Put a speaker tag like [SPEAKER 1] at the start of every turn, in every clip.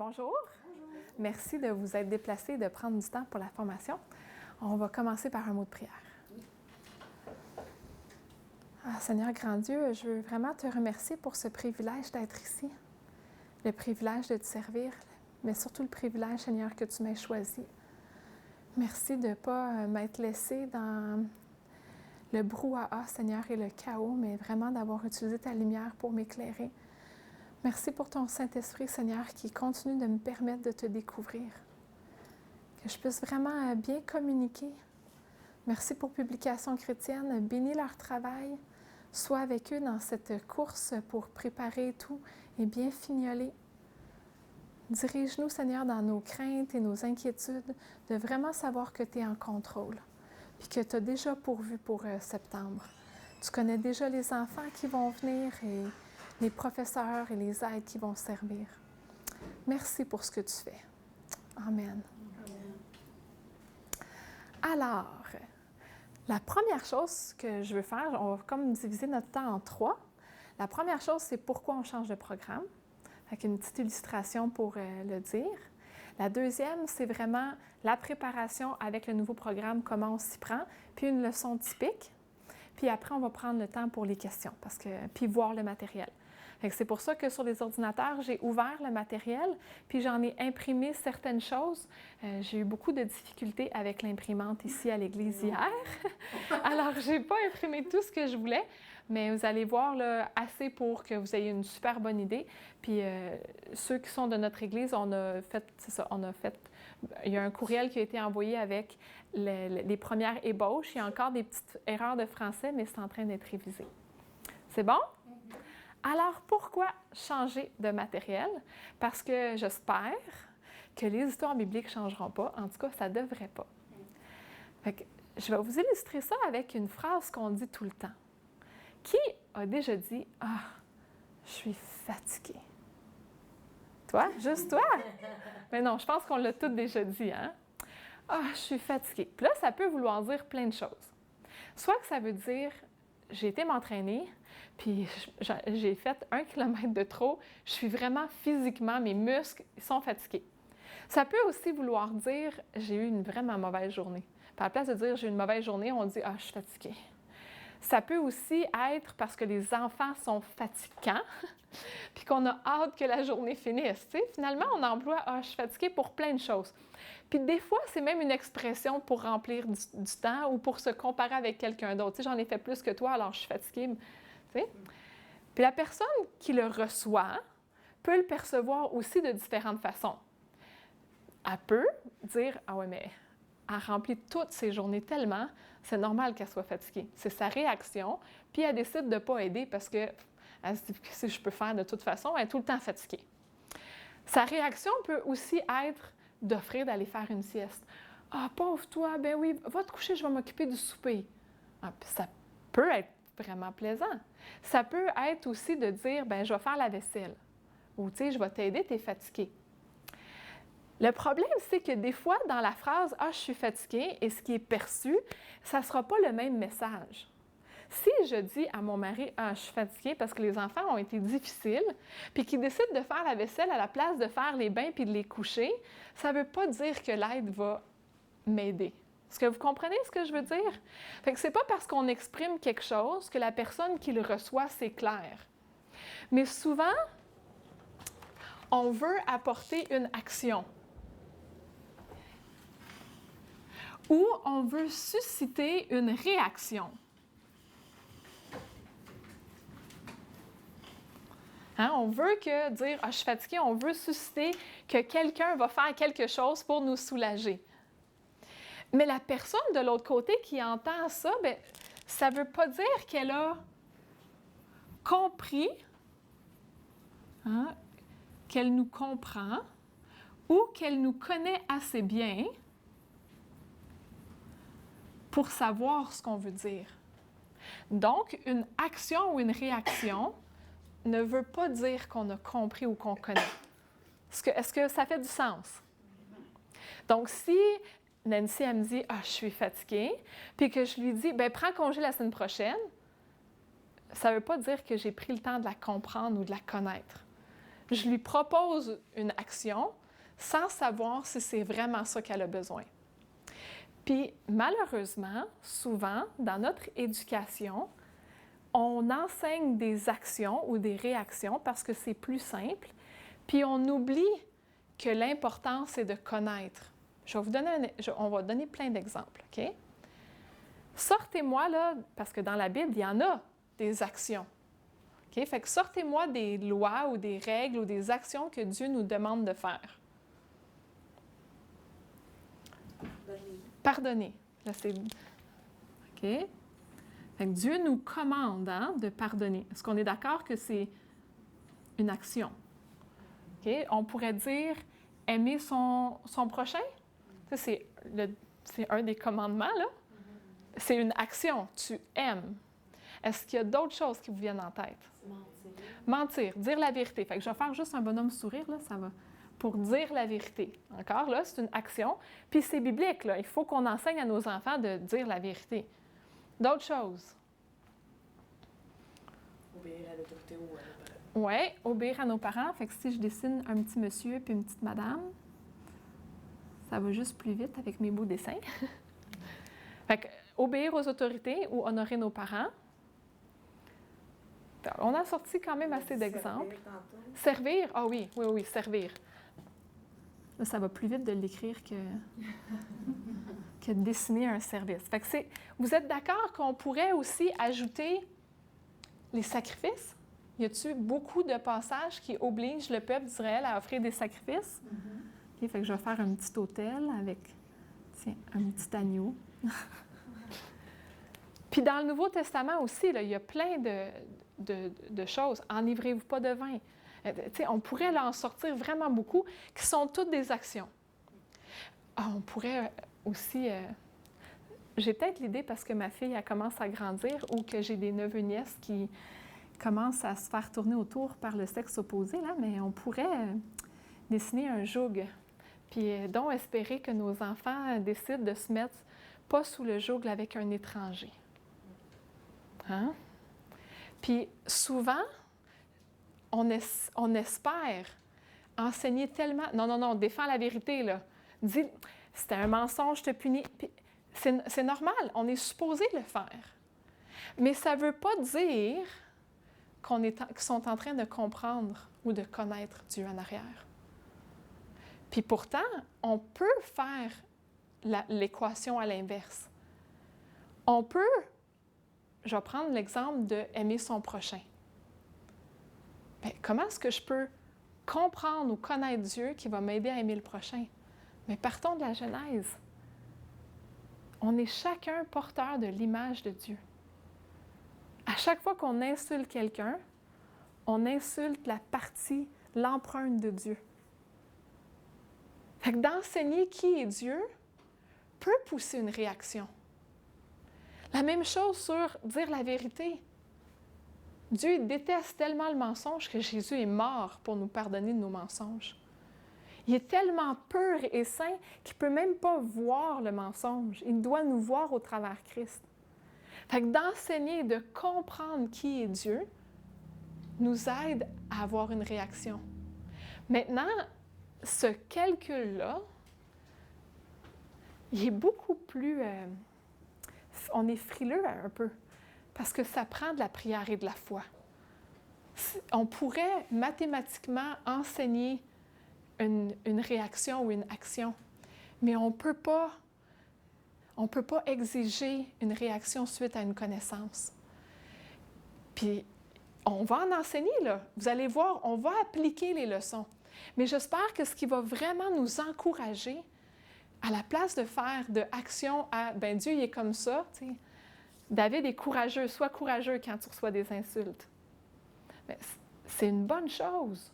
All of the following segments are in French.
[SPEAKER 1] bonjour. Bonjour. Merci de vous être déplacés et de prendre du temps pour la formation. On va commencer par un mot de prière. Oui. Seigneur grand Dieu, je veux vraiment te remercier pour ce privilège d'être ici, le privilège de te servir, mais surtout le privilège, Seigneur, que tu m'aies choisi. Merci de ne pas m'être laissé dans le brouhaha, Seigneur, et le chaos, mais vraiment d'avoir utilisé ta lumière pour m'éclairer. Merci pour ton Saint-Esprit, Seigneur, qui continue de me permettre de te découvrir. Que je puisse vraiment bien communiquer. Merci pour Publication chrétienne. Bénis leur travail. Sois avec eux dans cette course pour préparer tout et bien fignoler. Dirige-nous, Seigneur, dans nos craintes et nos inquiétudes, de vraiment savoir que tu es en contrôle, puis que tu as déjà pourvu pour septembre. Tu connais déjà les enfants qui vont venir et les professeurs et les aides qui vont servir. Merci pour ce que tu fais. Amen. Alors, la première chose que je veux faire, on va comme diviser notre temps en 3. La première chose, c'est pourquoi on change de programme. Avec une petite illustration pour le dire. La deuxième, c'est vraiment la préparation avec le nouveau programme, comment on s'y prend, puis une leçon typique. Puis après, on va prendre le temps pour les questions, puis voir le matériel. C'est pour ça que sur les ordinateurs, j'ai ouvert le matériel, puis j'en ai imprimé certaines choses. J'ai eu beaucoup de difficultés avec l'imprimante ici à l'église hier. Alors, je n'ai pas imprimé tout ce que je voulais, mais vous allez voir là, assez pour que vous ayez une super bonne idée. Puis ceux qui sont de notre église, il y a un courriel qui a été envoyé avec les premières ébauches. Il y a encore des petites erreurs de français, mais c'est en train d'être révisé. C'est bon? Alors, pourquoi changer de matériel? Parce que j'espère que les histoires bibliques ne changeront pas. En tout cas, ça ne devrait pas. Fait que, je vais vous illustrer ça avec une phrase qu'on dit tout le temps. Qui a déjà dit « Ah, je suis fatiguée ». Toi? Juste toi? Mais non, je pense qu'on l'a toutes déjà dit, hein? « Ah, je suis fatiguée ». Puis là, ça peut vouloir dire plein de choses. Soit que ça veut dire j'ai été m'entraîner, puis j'ai fait 1 kilomètre de trop, je suis vraiment physiquement, mes muscles sont fatigués. Ça peut aussi vouloir dire j'ai eu une vraiment mauvaise journée. Puis à la place de dire j'ai eu une mauvaise journée, on dit ah, je suis fatiguée. Ça peut aussi être parce que les enfants sont fatigants, puis qu'on a hâte que la journée finisse. Tu sais, finalement, on emploie « Ah, je suis fatiguée » pour plein de choses. Puis des fois, c'est même une expression pour remplir du temps ou pour se comparer avec quelqu'un d'autre. Tu sais, j'en ai fait plus que toi, alors je suis fatiguée. Tu sais? Puis la personne qui le reçoit peut le percevoir aussi de différentes façons. Elle peut dire « Ah ouais, mais elle remplit toutes ses journées tellement, c'est normal qu'elle soit fatiguée. » C'est sa réaction, puis elle décide de ne pas aider parce qu'elle se dit « Qu'est-ce que je peux faire de toute façon? » Elle est tout le temps fatiguée. Sa réaction peut aussi être d'offrir d'aller faire une sieste. « Ah, pauvre toi, ben oui, va te coucher, je vais m'occuper du souper. » Ça peut être vraiment plaisant. Ça peut être aussi de dire « ben je vais faire la vaisselle. » Ou « tu sais, je vais t'aider, tu es fatiguée. » Le problème, c'est que des fois, dans la phrase « Ah, je suis fatiguée » et ce qui est perçu, ça ne sera pas le même message. Si je dis à mon mari « Ah, je suis fatiguée parce que les enfants ont été difficiles », puis qu'il décide de faire la vaisselle à la place de faire les bains puis de les coucher, ça ne veut pas dire que l'aide va m'aider. Est-ce que vous comprenez ce que je veux dire? Fait que c'est pas parce qu'on exprime quelque chose que la personne qui le reçoit, c'est clair. Mais souvent, on veut apporter une action. Ou on veut susciter une réaction. Hein? On veut dire « Ah, je suis fatiguée », on veut susciter que quelqu'un va faire quelque chose pour nous soulager. Mais la personne de l'autre côté qui entend ça, bien, ça ne veut pas dire qu'elle a compris, hein, qu'elle nous comprend ou qu'elle nous connaît assez bien pour savoir ce qu'on veut dire. Donc, une action ou une réaction ne veut pas dire qu'on a compris ou qu'on connaît. Est-ce que ça fait du sens? Donc, si Nancy, elle me dit « Ah, je suis fatiguée », puis que je lui dis « Bien, prends congé la semaine prochaine », ça ne veut pas dire que j'ai pris le temps de la comprendre ou de la connaître. je lui propose une action sans savoir si c'est vraiment ça qu'elle a besoin. Puis malheureusement, souvent, dans notre éducation, on enseigne des actions ou des réactions parce que c'est plus simple, puis on oublie que l'important, c'est de connaître. On va donner plein d'exemples, OK? Sortez-moi, là, parce que dans la Bible, il y en a des actions. OK? Fait que sortez-moi des lois ou des règles ou des actions que Dieu nous demande de faire. Pardonner. Là, c'est... OK? Fait que Dieu nous commande de pardonner. Est-ce qu'on est d'accord que c'est une action? OK? On pourrait dire aimer son prochain. Ça, c'est un des commandements, là. C'est une action. Tu aimes. Est-ce qu'il y a d'autres choses qui vous viennent en tête?
[SPEAKER 2] Mentir.
[SPEAKER 1] Mentir, dire la vérité. Fait que je vais faire juste un bonhomme sourire, là, ça va. Pour dire la vérité. Encore, là, c'est une action. Puis c'est biblique, là. Il faut qu'on enseigne à nos enfants de dire la vérité. D'autres choses?
[SPEAKER 2] Obéir à l'autorité ou à nos parents.
[SPEAKER 1] Oui, obéir à nos parents. Fait que si je dessine un petit monsieur puis une petite madame, ça va juste plus vite avec mes beaux dessins. Fait que, obéir aux autorités ou honorer nos parents. On a sorti quand même assez d'exemples. Servir, ah oui, servir. Là, ça va plus vite de l'écrire que de dessiner un service. Fait que vous êtes d'accord qu'on pourrait aussi ajouter les sacrifices? Y a-t-il beaucoup de passages qui obligent le peuple d'Israël à offrir des sacrifices? Okay, fait que je vais faire un petit autel avec, un petit agneau. Puis dans le Nouveau Testament aussi, là, il y a plein de choses. Enivrez-vous pas de vin. On pourrait là, en sortir vraiment beaucoup, qui sont toutes des actions. On pourrait aussi... j'ai peut-être l'idée, parce que ma fille elle commence à grandir, ou que j'ai des neveux-nièces qui commencent à se faire tourner autour par le sexe opposé, là, mais on pourrait dessiner un joug. Puis donc espérer que nos enfants décident de se mettre pas sous le joug avec un étranger. Hein? Puis souvent, on espère enseigner tellement... Non, défends la vérité, là. Dis, c'était un mensonge, je te punis. Puis, c'est normal, on est supposé le faire. Mais ça ne veut pas dire qu'ils sont en train de comprendre ou de connaître Dieu en arrière. Puis pourtant, on peut faire l'équation à l'inverse. On peut... Je vais prendre l'exemple d'aimer son prochain. Bien, comment est-ce que je peux comprendre ou connaître Dieu qui va m'aider à aimer le prochain? Mais partons de la Genèse. On est chacun porteur de l'image de Dieu. À chaque fois qu'on insulte quelqu'un, on insulte la partie, l'empreinte de Dieu. Fait que d'enseigner qui est Dieu peut pousser une réaction. La même chose sur dire la vérité. Dieu déteste tellement le mensonge que Jésus est mort pour nous pardonner de nos mensonges. Il est tellement pur et saint qu'il ne peut même pas voir le mensonge. Il doit nous voir au travers Christ. Fait que d'enseigner, de comprendre qui est Dieu, nous aide à avoir une réaction. Maintenant, ce calcul-là, il est beaucoup plus... on est frileux un peu, parce que ça prend de la prière et de la foi. On pourrait mathématiquement enseigner une réaction ou une action, mais on ne peut pas exiger une réaction suite à une connaissance. Puis, on va en enseigner, là. Vous allez voir, on va appliquer les leçons. Mais j'espère que ce qui va vraiment nous encourager, à la place de faire de action à « ben Dieu, il est comme ça », tu sais. David est courageux, sois courageux quand tu reçois des insultes. Mais c'est une bonne chose.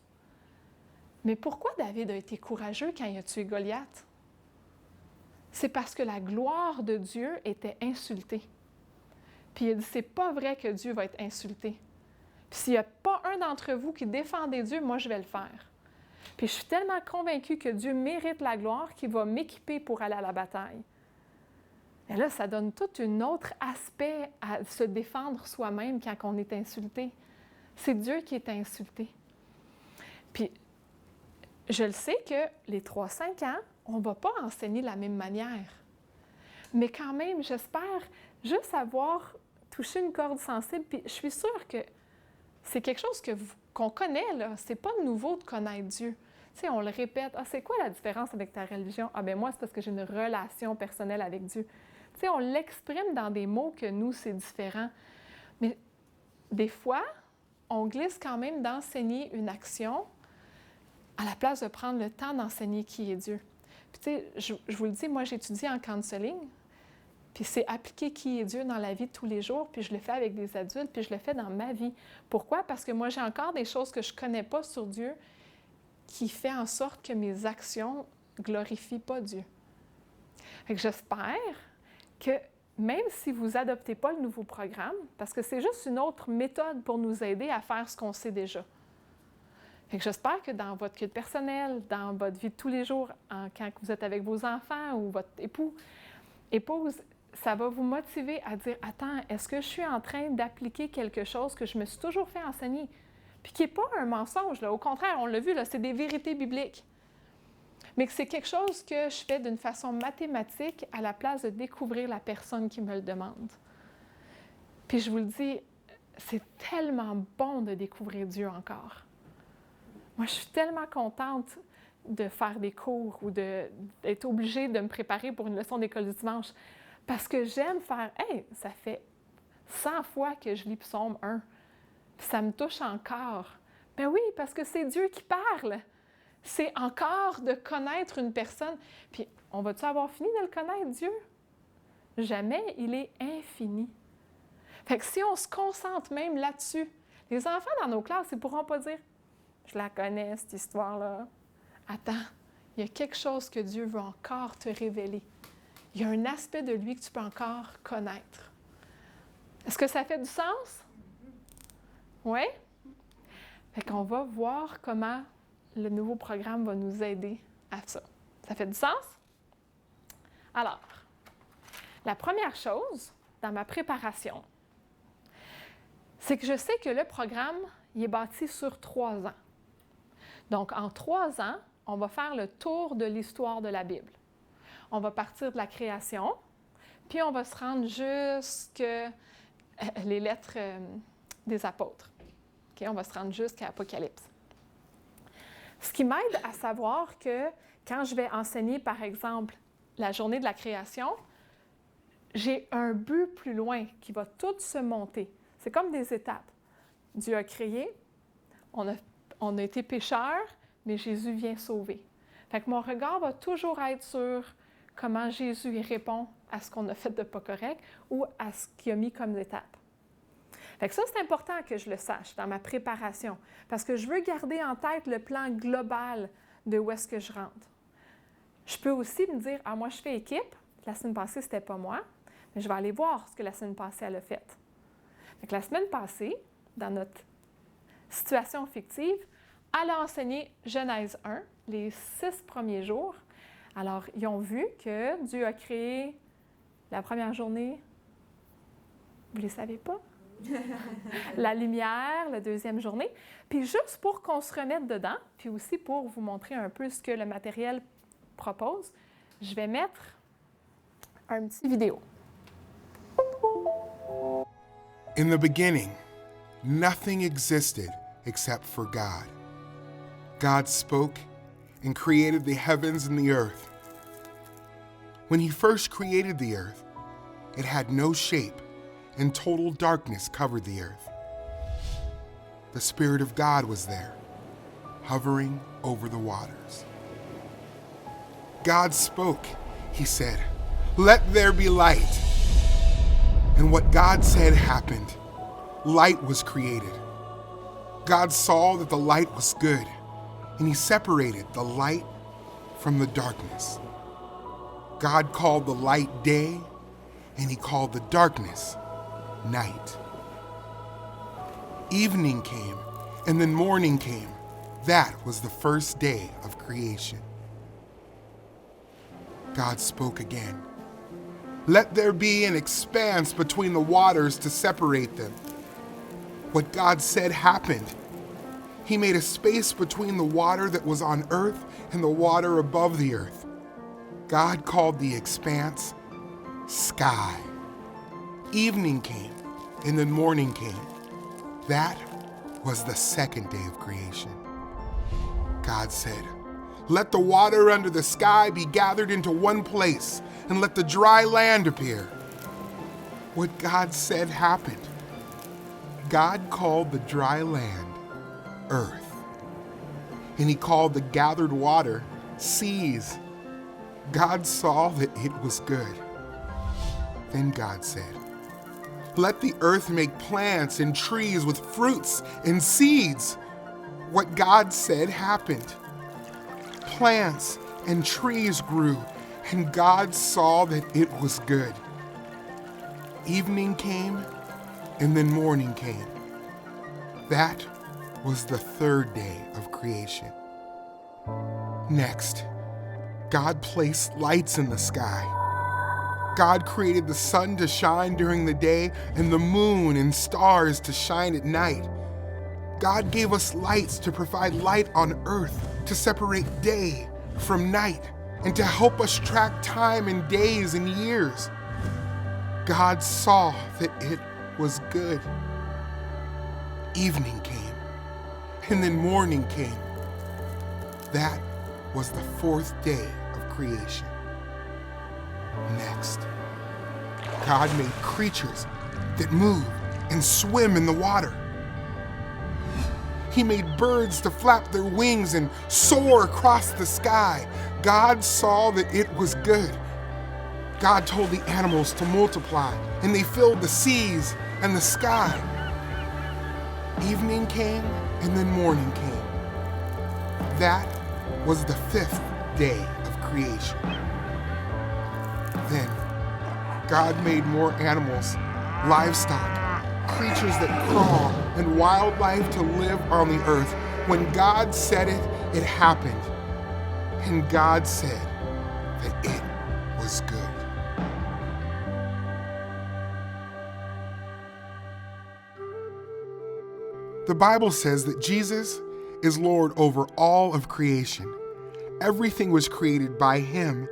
[SPEAKER 1] Mais pourquoi David a été courageux quand il a tué Goliath? C'est parce que la gloire de Dieu était insultée. Puis il a dit, c'est pas vrai que Dieu va être insulté. Puis s'il n'y a pas un d'entre vous qui défendait Dieu, moi je vais le faire. Puis je suis tellement convaincue que Dieu mérite la gloire qu'il va m'équiper pour aller à la bataille. Et là, ça donne tout un autre aspect à se défendre soi-même quand on est insulté. C'est Dieu qui est insulté. Puis, je le sais que les 3-5 ans, on ne va pas enseigner de la même manière. Mais quand même, j'espère juste avoir touché une corde sensible. Puis je suis sûre que c'est quelque chose qu'on connaît, là. C'est pas nouveau de connaître Dieu. Tu sais, on le répète. Ah, c'est quoi la différence avec ta religion? Ah, ben moi, c'est parce que j'ai une relation personnelle avec Dieu. Tu sais, on l'exprime dans des mots que nous, c'est différent. Mais des fois, on glisse quand même d'enseigner une action à la place de prendre le temps d'enseigner qui est Dieu. Puis tu sais, je vous le dis, moi, j'étudie en counseling, puis c'est appliquer qui est Dieu dans la vie de tous les jours, puis je le fais avec des adultes, puis je le fais dans ma vie. Pourquoi? Parce que moi, j'ai encore des choses que je ne connais pas sur Dieu qui fait en sorte que mes actions ne glorifient pas Dieu. Fait que j'espère que même si vous n'adoptez pas le nouveau programme, parce que c'est juste une autre méthode pour nous aider à faire ce qu'on sait déjà. Fait que j'espère que dans votre culte personnel, dans votre vie de tous les jours, quand vous êtes avec vos enfants ou votre épouse, ça va vous motiver à dire « Attends, est-ce que je suis en train d'appliquer quelque chose que je me suis toujours fait enseigner? » Puis qui n'est pas un mensonge, là. Au contraire, on l'a vu, là, c'est des vérités bibliques. Mais que c'est quelque chose que je fais d'une façon mathématique à la place de découvrir la personne qui me le demande. Puis je vous le dis, c'est tellement bon de découvrir Dieu encore. Moi, je suis tellement contente de faire des cours ou d'être obligée de me préparer pour une leçon d'école du dimanche parce que j'aime faire « Hey, ça fait 100 fois que je lis Psaume 1, puis ça me touche encore. » Ben oui, parce que c'est Dieu qui parle. C'est encore de connaître une personne. Puis, on va-tu avoir fini de le connaître, Dieu? Jamais, il est infini. Fait que si on se concentre même là-dessus, les enfants dans nos classes, ils ne pourront pas dire « Je la connais, cette histoire-là. » Attends, il y a quelque chose que Dieu veut encore te révéler. Il y a un aspect de lui que tu peux encore connaître. Est-ce que ça fait du sens? Oui? Fait qu'on va voir comment le nouveau programme va nous aider à ça. Ça fait du sens? Alors, la première chose dans ma préparation, c'est que je sais que le programme, il est bâti sur 3 ans. Donc, en 3 ans, on va faire le tour de l'histoire de la Bible. On va partir de la création, puis on va se rendre jusqu'à les lettres des apôtres. Okay? On va se rendre jusqu'à Apocalypse. Ce qui m'aide à savoir que quand je vais enseigner, par exemple, la journée de la création, j'ai un but plus loin qui va tout se monter. C'est comme des étapes. Dieu a créé, on a été pécheurs, mais Jésus vient sauver. Fait que mon regard va toujours être sur comment Jésus répond à ce qu'on a fait de pas correct ou à ce qu'il a mis comme étape. Fait que ça, c'est important que je le sache dans ma préparation, parce que je veux garder en tête le plan global de où est-ce que je rentre. Je peux aussi me dire, moi, je fais équipe. La semaine passée, c'était pas moi, mais je vais aller voir ce que la semaine passée, elle a fait. Fait que la semaine passée, dans notre situation fictive, elle a enseigné Genèse 1, les 6 premiers jours. Alors, ils ont vu que Dieu a créé la première journée, vous ne les savez pas? La lumière, la deuxième journée. Puis juste pour qu'on se remette dedans, puis aussi pour vous montrer un peu ce que le matériel propose, je vais mettre un petit vidéo.
[SPEAKER 3] In the beginning, nothing existed except for God. God spoke and created the heavens and the earth. When he first created the earth, it had no shape, and total darkness covered the earth. The Spirit of God was there, hovering over the waters. God spoke. He said, "Let there be light." And what God said happened. Light was created. God saw that the light was good, and he separated the light from the darkness. God called the light day, and he called the darkness night. Evening came, and then morning came. That was the first day of creation. God spoke again. Let there be an expanse between the waters to separate them. What God said happened. He made a space between the water that was on earth and the water above the earth. God called the expanse sky. Evening came, and then morning came. That was the second day of creation. God said, "Let the water under the sky be gathered into one place, and let the dry land appear." What God said happened. God called the dry land earth, and he called the gathered water seas. God saw that it was good. Then God said, "Let the earth make plants and trees with fruits and seeds." What God said happened. Plants and trees grew, and God saw that it was good. Evening came, and then morning came. That was the third day of creation. Next, God placed lights in the sky. God created the sun to shine during the day and the moon and stars to shine at night. God gave us lights to provide light on earth, to separate day from night, and to help us track time in days and years. God saw that it was good. Evening came, and then morning came. That was the fourth day of creation. Next, God made creatures that move and swim in the water. He made birds to flap their wings and soar across the sky. God saw that it was good. God told the animals to multiply, and they filled the seas and the sky. Evening came, and then morning came. That was the fifth day of creation. Then God made more animals, livestock, creatures that crawl, and wildlife to live on the earth. When God said it, it happened. And God said that it was good. The Bible says that Jesus is Lord over all of creation. Everything was created by him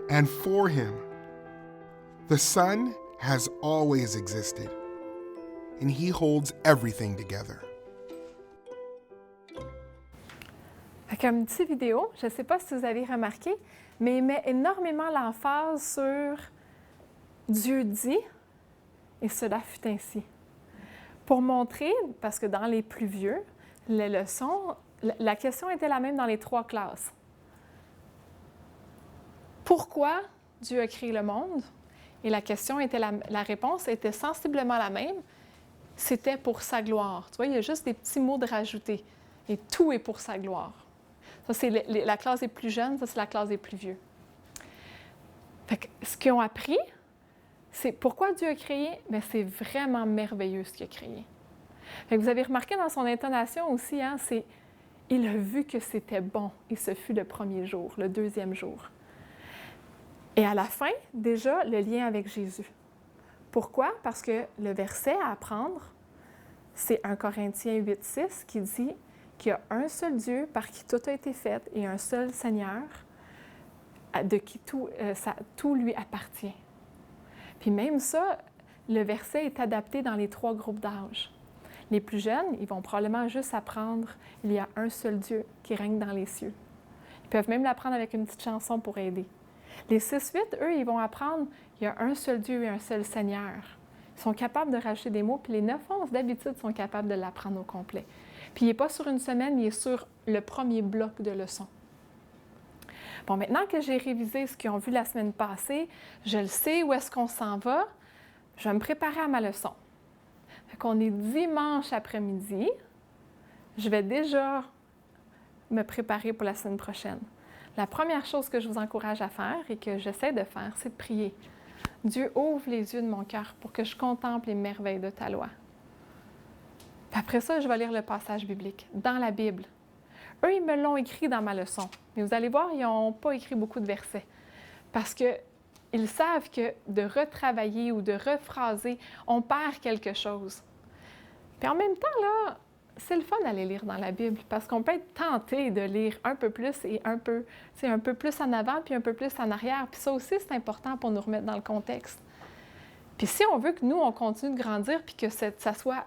[SPEAKER 3] and for him. The Son has always existed, and he holds everything together.
[SPEAKER 1] Fait qu'une petite vidéo, je ne sais pas si vous avez remarqué, mais il met énormément l'emphase sur Dieu dit et cela fut ainsi. Pour montrer, parce que dans les plus vieux, les leçons, la question était la même dans les trois classes. Pourquoi Dieu a créé le monde? Et la question était la réponse était sensiblement la même. C'était pour sa gloire. Tu vois, il y a juste des petits mots de rajouter. Et tout est pour sa gloire. Ça, c'est la classe des plus jeunes, ça, c'est la classe des plus vieux. Fait que, ce qu'ils ont appris, c'est pourquoi Dieu a créé? Bien, c'est vraiment merveilleux ce qu'il a créé. Fait que vous avez remarqué dans son intonation aussi, hein, c'est « Il a vu que c'était bon et ce fut le premier jour, le deuxième jour. » Et à la fin, déjà, le lien avec Jésus. Pourquoi? Parce que le verset à apprendre, c'est 1 Corinthiens 8,6 qui dit qu'il y a un seul Dieu par qui tout a été fait et un seul Seigneur de qui tout lui appartient. Puis même ça, le verset est adapté dans les trois groupes d'âge. Les plus jeunes, ils vont probablement juste apprendre « Il y a un seul Dieu qui règne dans les cieux ». Ils peuvent même l'apprendre avec une petite chanson pour aider. Les 6-8, eux, ils vont apprendre « Il y a un seul Dieu et un seul Seigneur ». Ils sont capables de rajouter des mots, puis les 9-11, d'habitude, sont capables de l'apprendre au complet. Puis il n'est pas sur une semaine, il est sur le premier bloc de leçons. Bon, maintenant que j'ai révisé ce qu'ils ont vu la semaine passée, je le sais où est-ce qu'on s'en va, je vais me préparer à ma leçon. Fait qu'on est dimanche après-midi, je vais déjà me préparer pour la semaine prochaine. La première chose que je vous encourage à faire et que j'essaie de faire, c'est de prier. Dieu, ouvre les yeux de mon cœur pour que je contemple les merveilles de ta loi. Puis après ça, je vais lire le passage biblique dans la Bible. Eux, ils me l'ont écrit dans ma leçon. Mais vous allez voir, ils n'ont pas écrit beaucoup de versets. Parce qu'ils savent que de retravailler ou de rephraser, on perd quelque chose. Puis en même temps, là, c'est le fun d'aller lire dans la Bible parce qu'on peut être tenté de lire un peu plus et un peu plus en avant puis un peu plus en arrière. Puis ça aussi, c'est important pour nous remettre dans le contexte. Puis si on veut que nous, on continue de grandir puis que ça soit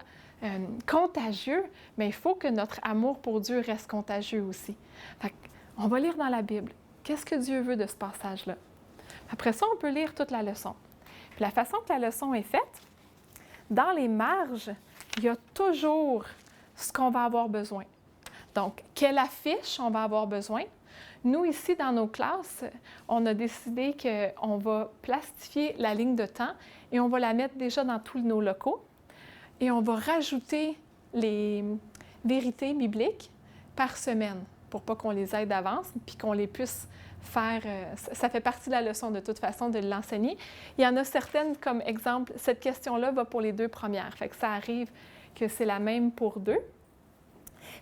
[SPEAKER 1] contagieux, bien, il faut que notre amour pour Dieu reste contagieux aussi. Fait qu'on va lire dans la Bible. Qu'est-ce que Dieu veut de ce passage-là? Après ça, on peut lire toute la leçon. Puis la façon que la leçon est faite, dans les marges, il y a toujours ce qu'on va avoir besoin. Donc, quelle affiche on va avoir besoin? Nous, ici, dans nos classes, on a décidé qu'on va plastifier la ligne de temps et on va la mettre déjà dans tous nos locaux. Et on va rajouter les vérités bibliques par semaine pour pas qu'on les aide d'avance puis qu'on les puisse faire. Ça fait partie de la leçon de toute façon de l'enseigner. Il y en a certaines, comme exemple, cette question-là va pour les 2 premières. Fait que ça arrive que c'est la même pour 2.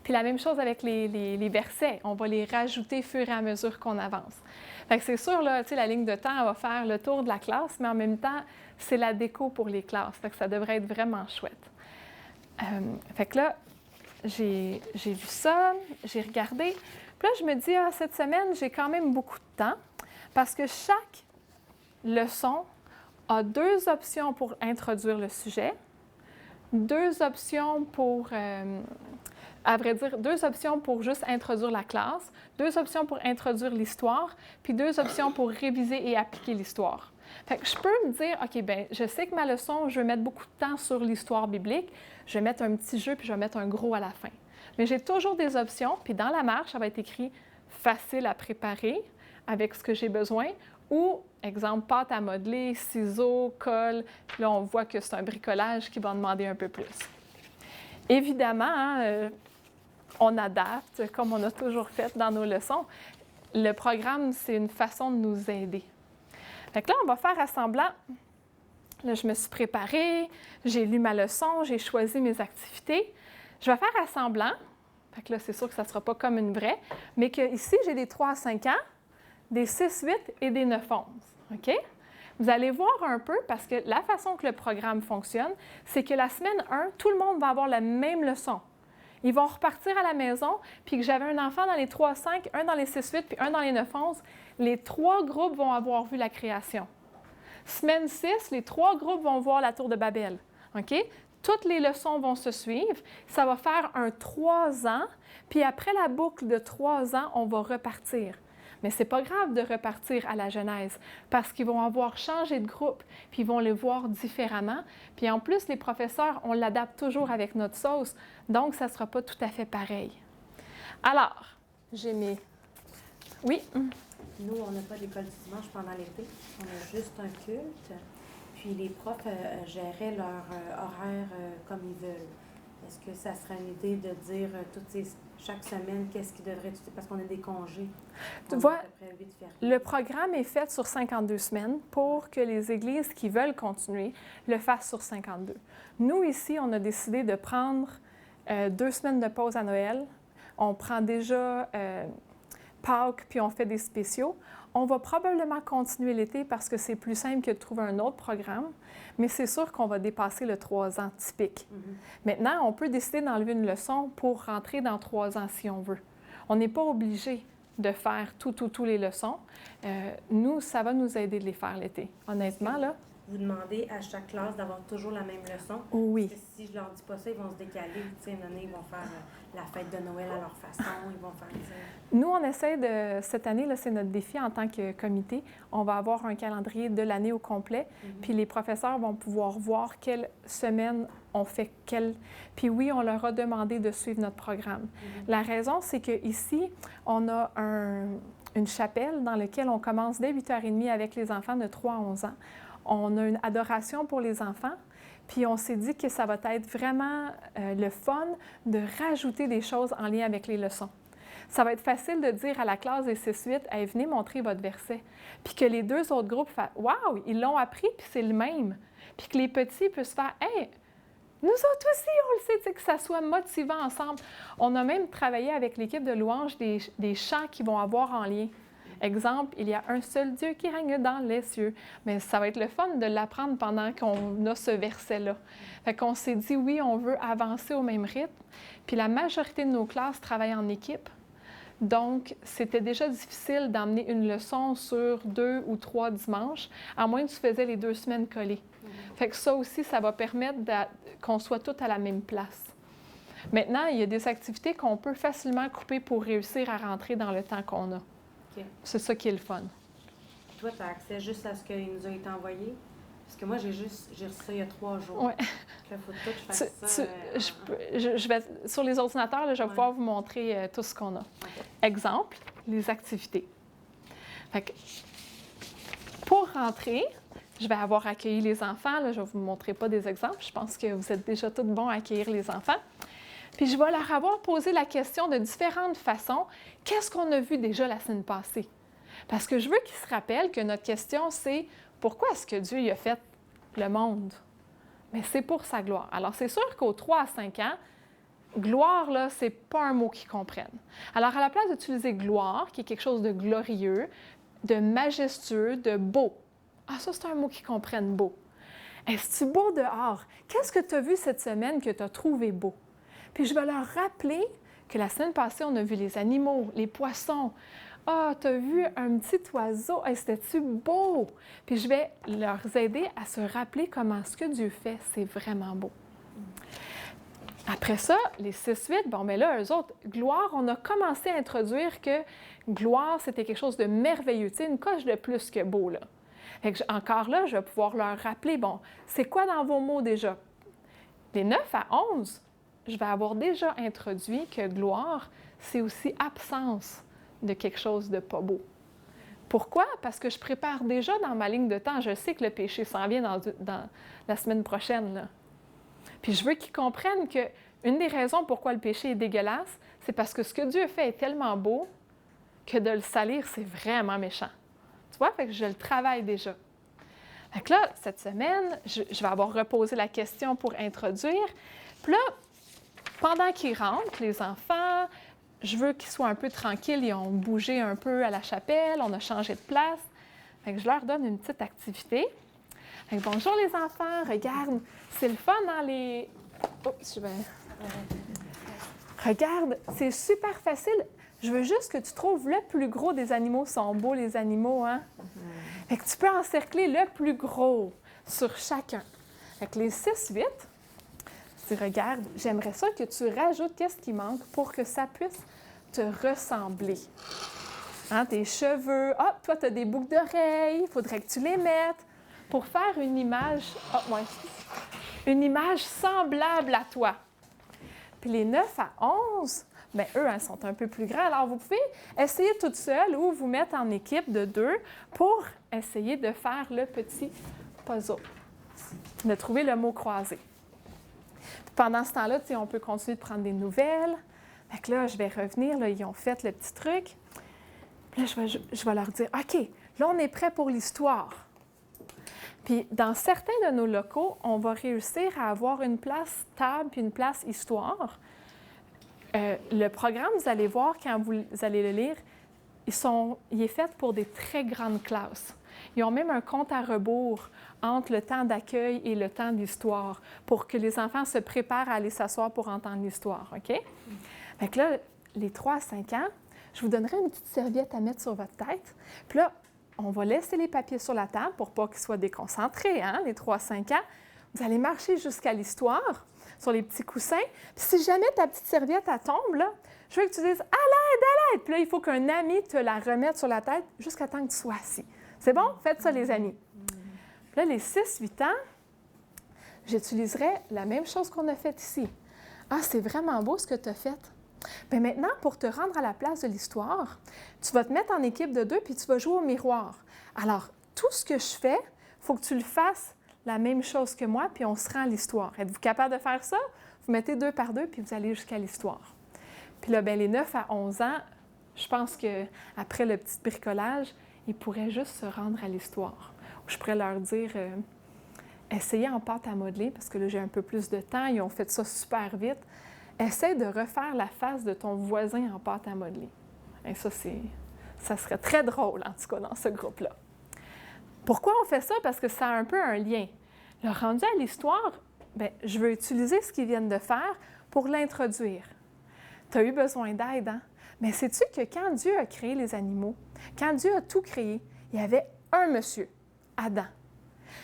[SPEAKER 1] Puis la même chose avec les versets. On va les rajouter au fur et à mesure qu'on avance. Fait que c'est sûr, là, tu sais, la ligne de temps, elle va faire le tour de la classe, mais en même temps, c'est la déco pour les classes. Fait que ça devrait être vraiment chouette. Fait que là, j'ai vu ça, j'ai regardé. Puis là, je me dis, cette semaine, j'ai quand même beaucoup de temps parce que chaque leçon a 2 options pour introduire le sujet, 2 options pour... à vrai dire, 2 options pour juste introduire la classe, 2 options pour introduire l'histoire, puis 2 options pour réviser et appliquer l'histoire. Fait que je peux me dire, OK, bien, je sais que ma leçon, je vais mettre beaucoup de temps sur l'histoire biblique, je vais mettre un petit jeu, puis je vais mettre un gros à la fin. Mais j'ai toujours des options, puis dans la marge, ça va être écrit « facile à préparer » avec ce que j'ai besoin, ou, exemple, pâte à modeler, ciseaux, colle, puis là, on voit que c'est un bricolage qui va en demander un peu plus. Évidemment, on adapte, comme on a toujours fait dans nos leçons. Le programme, c'est une façon de nous aider. Fait que là, on va faire à semblant. Là, je me suis préparée, j'ai lu ma leçon, j'ai choisi mes activités. Je vais faire à semblant. Fait que là, c'est sûr que ça ne sera pas comme une vraie, mais qu'ici, j'ai des 3 à 5 ans, des 6-8 et des 9-11. OK? Vous allez voir un peu, parce que la façon que le programme fonctionne, c'est que la semaine 1, tout le monde va avoir la même leçon. Ils vont repartir à la maison, puis que j'avais un enfant dans les 3-5, un dans les 6-8, puis un dans les 9-11. Les 3 groupes vont avoir vu la création. Semaine 6, les 3 groupes vont voir la tour de Babel. OK? Toutes les leçons vont se suivre. Ça va faire un 3 ans, puis après la boucle de 3 ans, on va repartir. Mais ce n'est pas grave de repartir à la Genèse parce qu'ils vont avoir changé de groupe, puis ils vont le voir différemment. Puis en plus, les professeurs, on l'adapte toujours avec notre sauce, donc ça ne sera pas tout à fait pareil. Alors, j'ai mes... Oui?
[SPEAKER 2] Nous, on n'a pas d'école du dimanche pendant l'été. On a juste un culte. Puis les profs géraient leur horaire comme ils veulent. Est-ce que ça serait une idée de dire chaque semaine qu'est-ce qui devrait... Parce qu'on a des congés.
[SPEAKER 1] Tu vois, le programme est fait sur 52 semaines pour que les églises qui veulent continuer le fassent sur 52. Nous, ici, on a décidé de prendre 2 semaines de pause à Noël. On prend déjà Pâques, puis on fait des spéciaux. On va probablement continuer l'été parce que c'est plus simple que de trouver un autre programme, mais c'est sûr qu'on va dépasser le 3 ans typique. Maintenant, on peut décider d'enlever une leçon pour rentrer dans 3 ans si on veut. On n'est pas obligé de faire tous les leçons. Nous, ça va nous aider de les faire l'été. Honnêtement, là...
[SPEAKER 2] Vous demandez à chaque classe d'avoir toujours la même leçon?
[SPEAKER 1] Oui.
[SPEAKER 2] Parce que si je leur dis pas ça, ils vont se décaler. Tu sais, une année, ils vont faire la fête de Noël à leur façon. Ils vont faire ça.
[SPEAKER 1] Nous, on essaie de... Cette année, là, c'est notre défi en tant que comité. On va avoir un calendrier de l'année au complet. Puis les professeurs vont pouvoir voir quelle semaine on fait quelle... Puis oui, on leur a demandé de suivre notre programme. La raison, c'est qu'ici, on a une chapelle dans laquelle on commence dès 8h30 avec les enfants de 3 à 11 ans. On a une adoration pour les enfants, puis on s'est dit que ça va être vraiment le fun de rajouter des choses en lien avec les leçons. Ça va être facile de dire à la classe des 6-8, « Hey, venez montrer votre verset », puis que les 2 autres groupes fassent « Wow, ils l'ont appris, puis c'est le même », puis que les petits puissent faire « Hey, nous autres aussi, on le sait », tu sais, que ça soit motivant ensemble. On a même travaillé avec l'équipe de louanges des chants qu'ils vont avoir en lien. Exemple, il y a un seul Dieu qui règne dans les cieux. Mais ça va être le fun de l'apprendre pendant qu'on a ce verset-là. Fait qu'on s'est dit, oui, on veut avancer au même rythme. Puis la majorité de nos classes travaillent en équipe. Donc, c'était déjà difficile d'emmener une leçon sur 2 ou 3 dimanches, à moins que tu faisais les 2 semaines collées. Fait que ça aussi, ça va permettre qu'on soit tous à la même place. Maintenant, il y a des activités qu'on peut facilement couper pour réussir à rentrer dans le temps qu'on a.
[SPEAKER 2] OK.
[SPEAKER 1] C'est ça qui est le fun.
[SPEAKER 2] Toi, tu as accès juste à ce qu'il nous a été envoyé? Parce que moi, j'ai reçu ça il y a 3 jours.
[SPEAKER 1] Ouais.
[SPEAKER 2] Il faut tout que je fasse ça.
[SPEAKER 1] Je vais, sur les ordinateurs, là, je vais pouvoir vous montrer tout ce qu'on a.
[SPEAKER 2] OK.
[SPEAKER 1] Exemple, les activités. Fait que, pour rentrer, je vais avoir accueilli les enfants. Là, je ne vous montrer pas des exemples. Je pense que vous êtes déjà tous bons à accueillir les enfants. Puis je vais leur avoir posé la question de différentes façons. Qu'est-ce qu'on a vu déjà la semaine passée? Parce que je veux qu'ils se rappellent que notre question, c'est pourquoi est-ce que Dieu y a fait le monde? Mais c'est pour sa gloire. Alors, c'est sûr qu'aux 3 à 5 ans, gloire, là, c'est pas un mot qu'ils comprennent. Alors, à la place d'utiliser gloire, qui est quelque chose de glorieux, de majestueux, de beau, ah, ça, c'est un mot qu'ils comprennent, beau. Est-ce beau dehors? Qu'est-ce que tu as vu cette semaine que tu as trouvé beau? Puis je vais leur rappeler que la semaine passée, on a vu les animaux, les poissons. Ah, tu as vu un petit oiseau? Hey, c'était-tu beau? Puis je vais leur aider à se rappeler comment ce que Dieu fait, c'est vraiment beau. Après ça, les 6-8, bon, mais là, eux autres, gloire, on a commencé à introduire que gloire, c'était quelque chose de merveilleux, tu sais, une coche de plus que beau, là. Fait que encore là, je vais pouvoir leur rappeler, bon, c'est quoi dans vos mots déjà? Les 9 à 11, je vais avoir déjà introduit que gloire, c'est aussi absence de quelque chose de pas beau. Pourquoi? Parce que je prépare déjà dans ma ligne de temps. Je sais que le péché s'en vient dans la semaine prochaine, là. Puis je veux qu'ils comprennent qu'une des raisons pourquoi le péché est dégueulasse, c'est parce que ce que Dieu fait est tellement beau que de le salir, c'est vraiment méchant. Tu vois? Fait que je le travaille déjà. Fait que là, cette semaine, je vais avoir reposé la question pour introduire. Puis là, pendant qu'ils rentrent, les enfants, je veux qu'ils soient un peu tranquilles. Ils ont bougé un peu à la chapelle, on a changé de place. Fait que je leur donne une petite activité. Fait que bonjour les enfants, regarde, c'est le fun dans les... Oups, je vais... Regarde, c'est super facile. Je veux juste que tu trouves le plus gros des animaux. Ils sont beaux, les animaux, hein? Fait que tu peux encercler le plus gros sur chacun. Fait que les 6-8, tu regardes, j'aimerais ça que tu rajoutes qu'est-ce qui manque pour que ça puisse te ressembler. Hein, tes cheveux. Ah, toi, tu as des boucles d'oreilles, il faudrait que tu les mettes pour faire une image, une image semblable à toi. Puis les 9 à 11, bien, eux, ils sont un peu plus grands. Alors, vous pouvez essayer toute seule ou vous mettre en équipe de 2 pour essayer de faire le petit puzzle, de trouver le mot croisé. Puis pendant ce temps-là, on peut continuer de prendre des nouvelles. Fait que là, je vais revenir, là, ils ont fait le petit truc. Puis là, je vais leur dire, OK, là, on est prêt pour l'histoire. Puis dans certains de nos locaux, on va réussir à avoir une place table puis une place histoire. Le programme, vous allez voir quand vous allez le lire, il est fait pour des très grandes classes. Ils ont même un compte à rebours entre le temps d'accueil et le temps d'histoire pour que les enfants se préparent à aller s'asseoir pour entendre l'histoire, OK? Fait que là, les 3 à 5 ans, je vous donnerai une petite serviette à mettre sur votre tête. Puis là, on va laisser les papiers sur la table pour pas qu'ils soient déconcentrés, hein, les 3 à 5 ans. Vous allez marcher jusqu'à l'histoire sur les petits coussins. Puis si jamais ta petite serviette, elle tombe, là, je veux que tu dises « À l'aide, à l'aide! » Puis là, il faut qu'un ami te la remette sur la tête jusqu'à temps que tu sois assis. C'est bon? Faites ça, les amis. Puis là, les 6-8 ans, j'utiliserai la même chose qu'on a faite ici. Ah, c'est vraiment beau ce que tu as fait. Bien maintenant, pour te rendre à la place de l'histoire, tu vas te mettre en équipe de 2 puis tu vas jouer au miroir. Alors, tout ce que je fais, il faut que tu le fasses la même chose que moi, puis on se rend à l'histoire. Êtes-vous capable de faire ça? Vous mettez 2 par 2, puis vous allez jusqu'à l'histoire. Puis là, bien, les 9 à 11 ans, je pense qu'après le petit bricolage, ils pourraient juste se rendre à l'histoire. Je pourrais leur dire, essayez en pâte à modeler, parce que là, j'ai un peu plus de temps, ils ont fait ça super vite. Essaie de refaire la face de ton voisin en pâte à modeler. Et ça, c'est Ça serait très drôle, en tout cas, dans ce groupe-là. Pourquoi on fait ça? Parce que ça a un peu un lien. Le rendu à l'histoire, bien, je veux utiliser ce qu'ils viennent de faire pour l'introduire. Tu as eu besoin d'aide, hein? Mais sais-tu que quand Dieu a créé les animaux, quand Dieu a tout créé, il y avait un monsieur, Adam.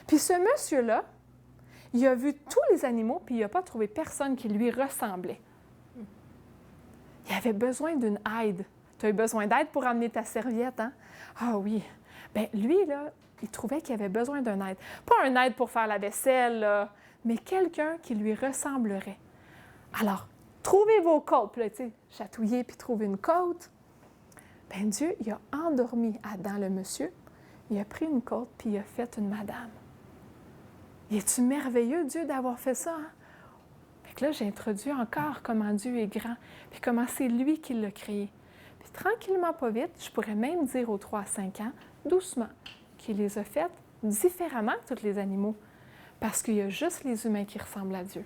[SPEAKER 1] Puis ce monsieur-là, il a vu tous les animaux, puis il n'a pas trouvé personne qui lui ressemblait. Il avait besoin d'une aide. Tu as eu besoin d'aide pour amener ta serviette, hein? Ah oui. Bien, lui, là, il trouvait qu'il avait besoin d'une aide. Pas une aide pour faire la vaisselle, là, mais quelqu'un qui lui ressemblerait. Alors, trouvez vos côtes. Puis là, tu sais, chatouiller puis trouver une côte. Bien, Dieu, il a endormi Adam, le monsieur. Il a pris une côte puis il a fait une madame. Il est-tu merveilleux, Dieu, d'avoir fait ça? Hein? Fait que là, j'ai introduit encore comment Dieu est grand puis comment c'est lui qui l'a créé. Puis tranquillement, pas vite, je pourrais même dire aux 3 à 5 ans, doucement, qu'il les a faites différemment, tous les animaux, parce qu'il y a juste les humains qui ressemblent à Dieu.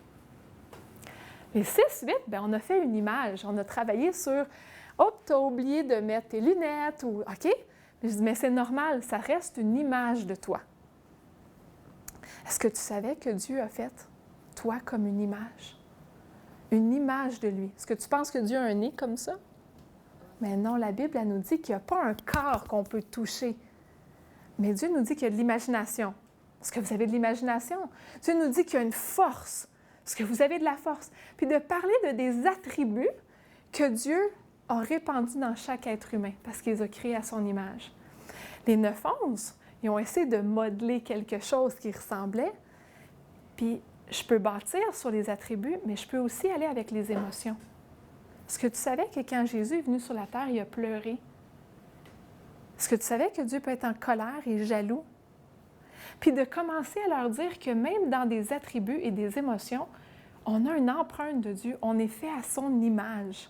[SPEAKER 1] Les 6-8, bien, on a fait une image. On a travaillé sur « Oh, tu as oublié de mettre tes lunettes » ou « OK ». Mais je dis « Mais c'est normal, ça reste une image de toi. » Est-ce que tu savais que Dieu a fait toi comme une image? Une image de lui. Est-ce que tu penses que Dieu a un nez comme ça? Mais non, la Bible, elle nous dit qu'il n'y a pas un corps qu'on peut toucher. Mais Dieu nous dit qu'il y a de l'imagination. Est-ce que vous avez de l'imagination? Dieu nous dit qu'il y a une force. Est-ce que vous avez de la force? Puis de parler de des attributs que Dieu a répandus dans chaque être humain parce qu'il les a créés à son image. Les 9-11, ils ont essayé de modeler quelque chose qui ressemblait. Puis je peux bâtir sur les attributs, mais je peux aussi aller avec les émotions. Est-ce que tu savais que quand Jésus est venu sur la terre, il a pleuré? Est-ce que tu savais que Dieu peut être en colère et jaloux? Puis de commencer à leur dire que même dans des attributs et des émotions, on a une empreinte de Dieu, on est fait à son image.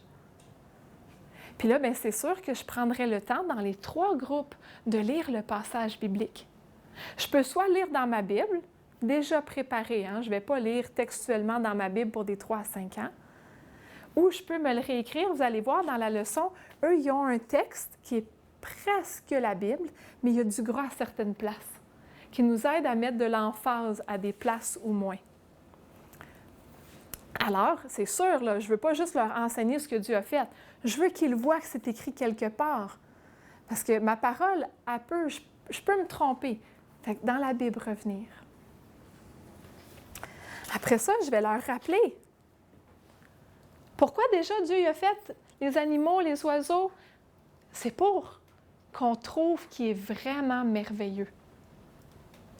[SPEAKER 1] Puis là, bien, c'est sûr que je prendrai le temps dans les 3 groupes de lire le passage biblique. Je peux soit lire dans ma Bible, déjà préparée, hein? Je ne vais pas lire textuellement dans ma Bible pour des 3 à 5 ans, ou je peux me le réécrire. Vous allez voir dans la leçon, eux, ils ont un texte qui est presque la Bible, mais il y a du gras à certaines places, qui nous aide à mettre de l'emphase à des places ou moins. Alors, c'est sûr, là, je ne veux pas juste leur enseigner ce que Dieu a fait. Je veux qu'ils voient que c'est écrit quelque part. Parce que ma parole, je peux me tromper. Fait que dans la Bible, revenir. Après ça, je vais leur rappeler. Pourquoi déjà Dieu a fait les animaux, les oiseaux? C'est pour qu'on trouve qu'il est vraiment merveilleux.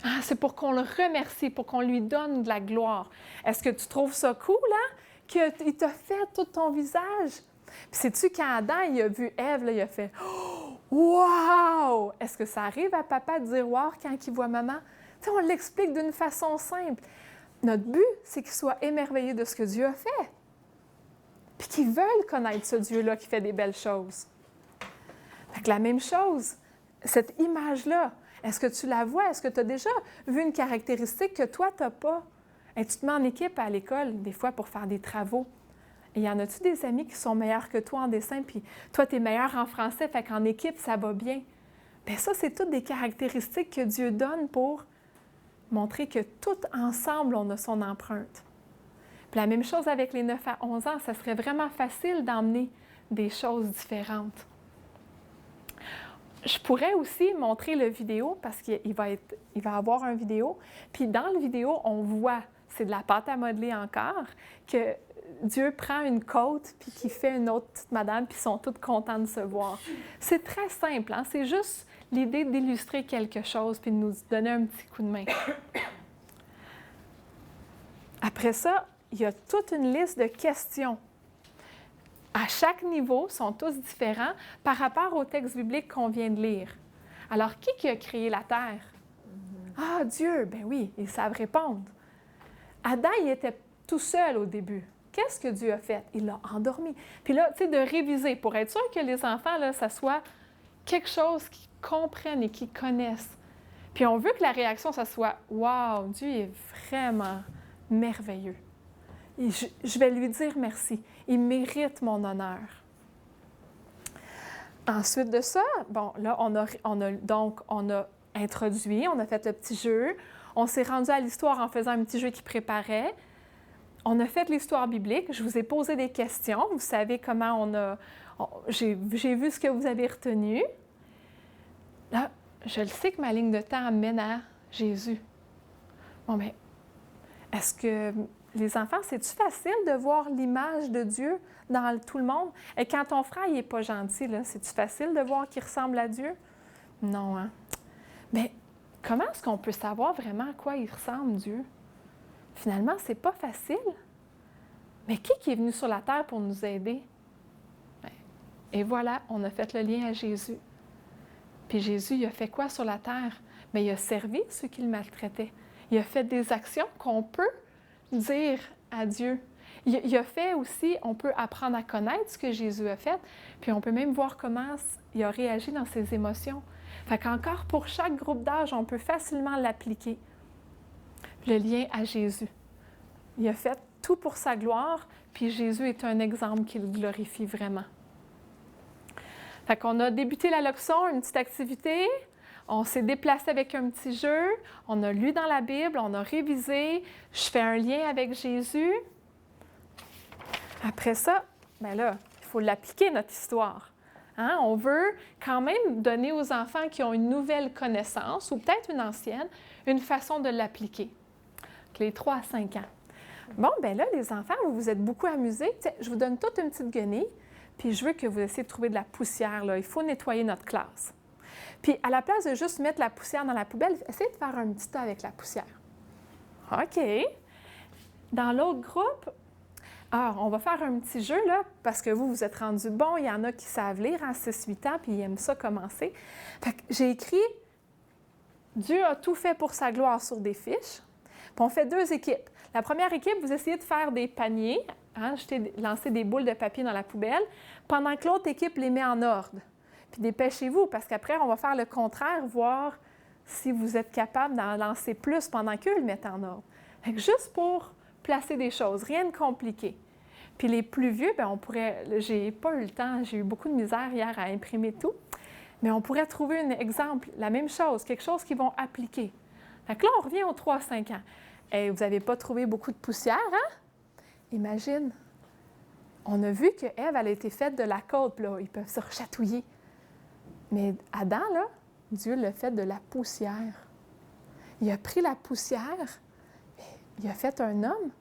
[SPEAKER 1] Ah, c'est pour qu'on le remercie, pour qu'on lui donne de la gloire. Est-ce que tu trouves ça cool, hein? Qu'il t'a fait tout ton visage? Puis sais-tu, quand Adam il a vu Ève, là, il a fait « Wow! » Est-ce que ça arrive à papa de dire « Wow » quand il voit maman? Tu sais, on l'explique d'une façon simple. Notre but, c'est qu'il soit émerveillé de ce que Dieu a fait. Puis qu'ils veulent connaître ce Dieu-là qui fait des belles choses. Fait que la même chose, cette image-là, est-ce que tu la vois? Est-ce que tu as déjà vu une caractéristique que toi, tu n'as pas? Et tu te mets en équipe à l'école, des fois, pour faire des travaux. Et y en a-tu des amis qui sont meilleurs que toi en dessin, puis toi, tu es meilleur en français, fait qu'en équipe, ça va bien? Bien, ça, c'est toutes des caractéristiques que Dieu donne pour montrer que tout ensemble, on a son empreinte. Puis la même chose avec les 9 à 11 ans, ça serait vraiment facile d'emmener des choses différentes. Je pourrais aussi montrer le vidéo parce qu'il va avoir une vidéo. Puis dans le vidéo, on voit, c'est de la pâte à modeler encore, que Dieu prend une côte puis qu'il fait une autre petite madame puis ils sont toutes contents de se voir. C'est très simple, hein? C'est juste l'idée d'illustrer quelque chose puis de nous donner un petit coup de main. Après ça, il y a toute une liste de questions. À chaque niveau, sont tous différents par rapport au texte biblique qu'on vient de lire. Alors, qui a créé la terre? Ah, Dieu! Ben oui, ils savent répondre. Adam, il était tout seul au début. Qu'est-ce que Dieu a fait? Il l'a endormi. Puis là, tu sais, de réviser pour être sûr que les enfants, là, ça soit quelque chose qu'ils comprennent et qu'ils connaissent. Puis on veut que la réaction, ça soit « Wow, Dieu est vraiment merveilleux. » Je vais lui dire merci. Il mérite mon honneur. Ensuite de ça, bon, là, on a introduit, on a fait le petit jeu, on s'est rendu à l'histoire en faisant un petit jeu qui préparait. On a fait l'histoire biblique, je vous ai posé des questions, vous savez comment j'ai vu ce que vous avez retenu. Là, je le sais que ma ligne de temps mène à Jésus. Bon, bien, est-ce que les enfants, c'est-tu facile de voir l'image de Dieu dans tout le monde? Et quand ton frère n'est pas gentil, là, c'est-tu facile de voir qu'il ressemble à Dieu? Non, hein? Mais comment est-ce qu'on peut savoir vraiment à quoi il ressemble, Dieu? Finalement, c'est pas facile. Mais qui est venu sur la terre pour nous aider? Et voilà, on a fait le lien à Jésus. Puis Jésus, il a fait quoi sur la terre? Bien, il a servi ceux qui le maltraitaient. Il a fait des actions qu'on peut dire à Dieu. Il a fait aussi, on peut apprendre à connaître ce que Jésus a fait, puis on peut même voir comment il a réagi dans ses émotions. Fait qu'encore pour chaque groupe d'âge, on peut facilement l'appliquer. Le lien à Jésus. Il a fait tout pour sa gloire, puis Jésus est un exemple qui le glorifie vraiment. Fait qu'on a débuté la leçon, une petite activité, on s'est déplacé avec un petit jeu, on a lu dans la Bible, on a révisé, je fais un lien avec Jésus. Après ça, bien là, il faut l'appliquer, notre histoire. Hein? On veut quand même donner aux enfants qui ont une nouvelle connaissance, ou peut-être une ancienne, une façon de l'appliquer. Les 3 à 5 ans. Bon, bien là, les enfants, vous vous êtes beaucoup amusés. T'sais, je vous donne toute une petite guenille, puis je veux que vous essayez de trouver de la poussière. Là. Il faut nettoyer notre classe. Puis, à la place de juste mettre la poussière dans la poubelle, essayez de faire un petit tas avec la poussière. OK. Dans l'autre groupe, on va faire un petit jeu, là, parce que vous êtes rendus bons. Il y en a qui savent lire à 6-8 ans, puis ils aiment ça commencer. Fait que j'ai écrit « Dieu a tout fait pour sa gloire » sur des fiches. Puis on fait 2 équipes. La première équipe, vous essayez de faire des paniers, lancer des boules de papier dans la poubelle, pendant que l'autre équipe les met en ordre. Puis dépêchez-vous, parce qu'après, on va faire le contraire, voir si vous êtes capable d'en lancer plus pendant qu'eux le mettent en ordre. Fait que juste pour placer des choses, rien de compliqué. Puis les plus vieux, bien, on pourrait, j'ai pas eu le temps, j'ai eu beaucoup de misère hier à imprimer tout, mais on pourrait trouver un exemple, la même chose, quelque chose qu'ils vont appliquer. Fait que là, on revient aux 3-5 ans. Et vous n'avez pas trouvé beaucoup de poussière, hein? Imagine, on a vu qu'Ève, elle a été faite de la côte, puis là, ils peuvent se rechatouiller. Mais Adam, là, Dieu l'a fait de la poussière. Il a pris la poussière, il a fait un homme,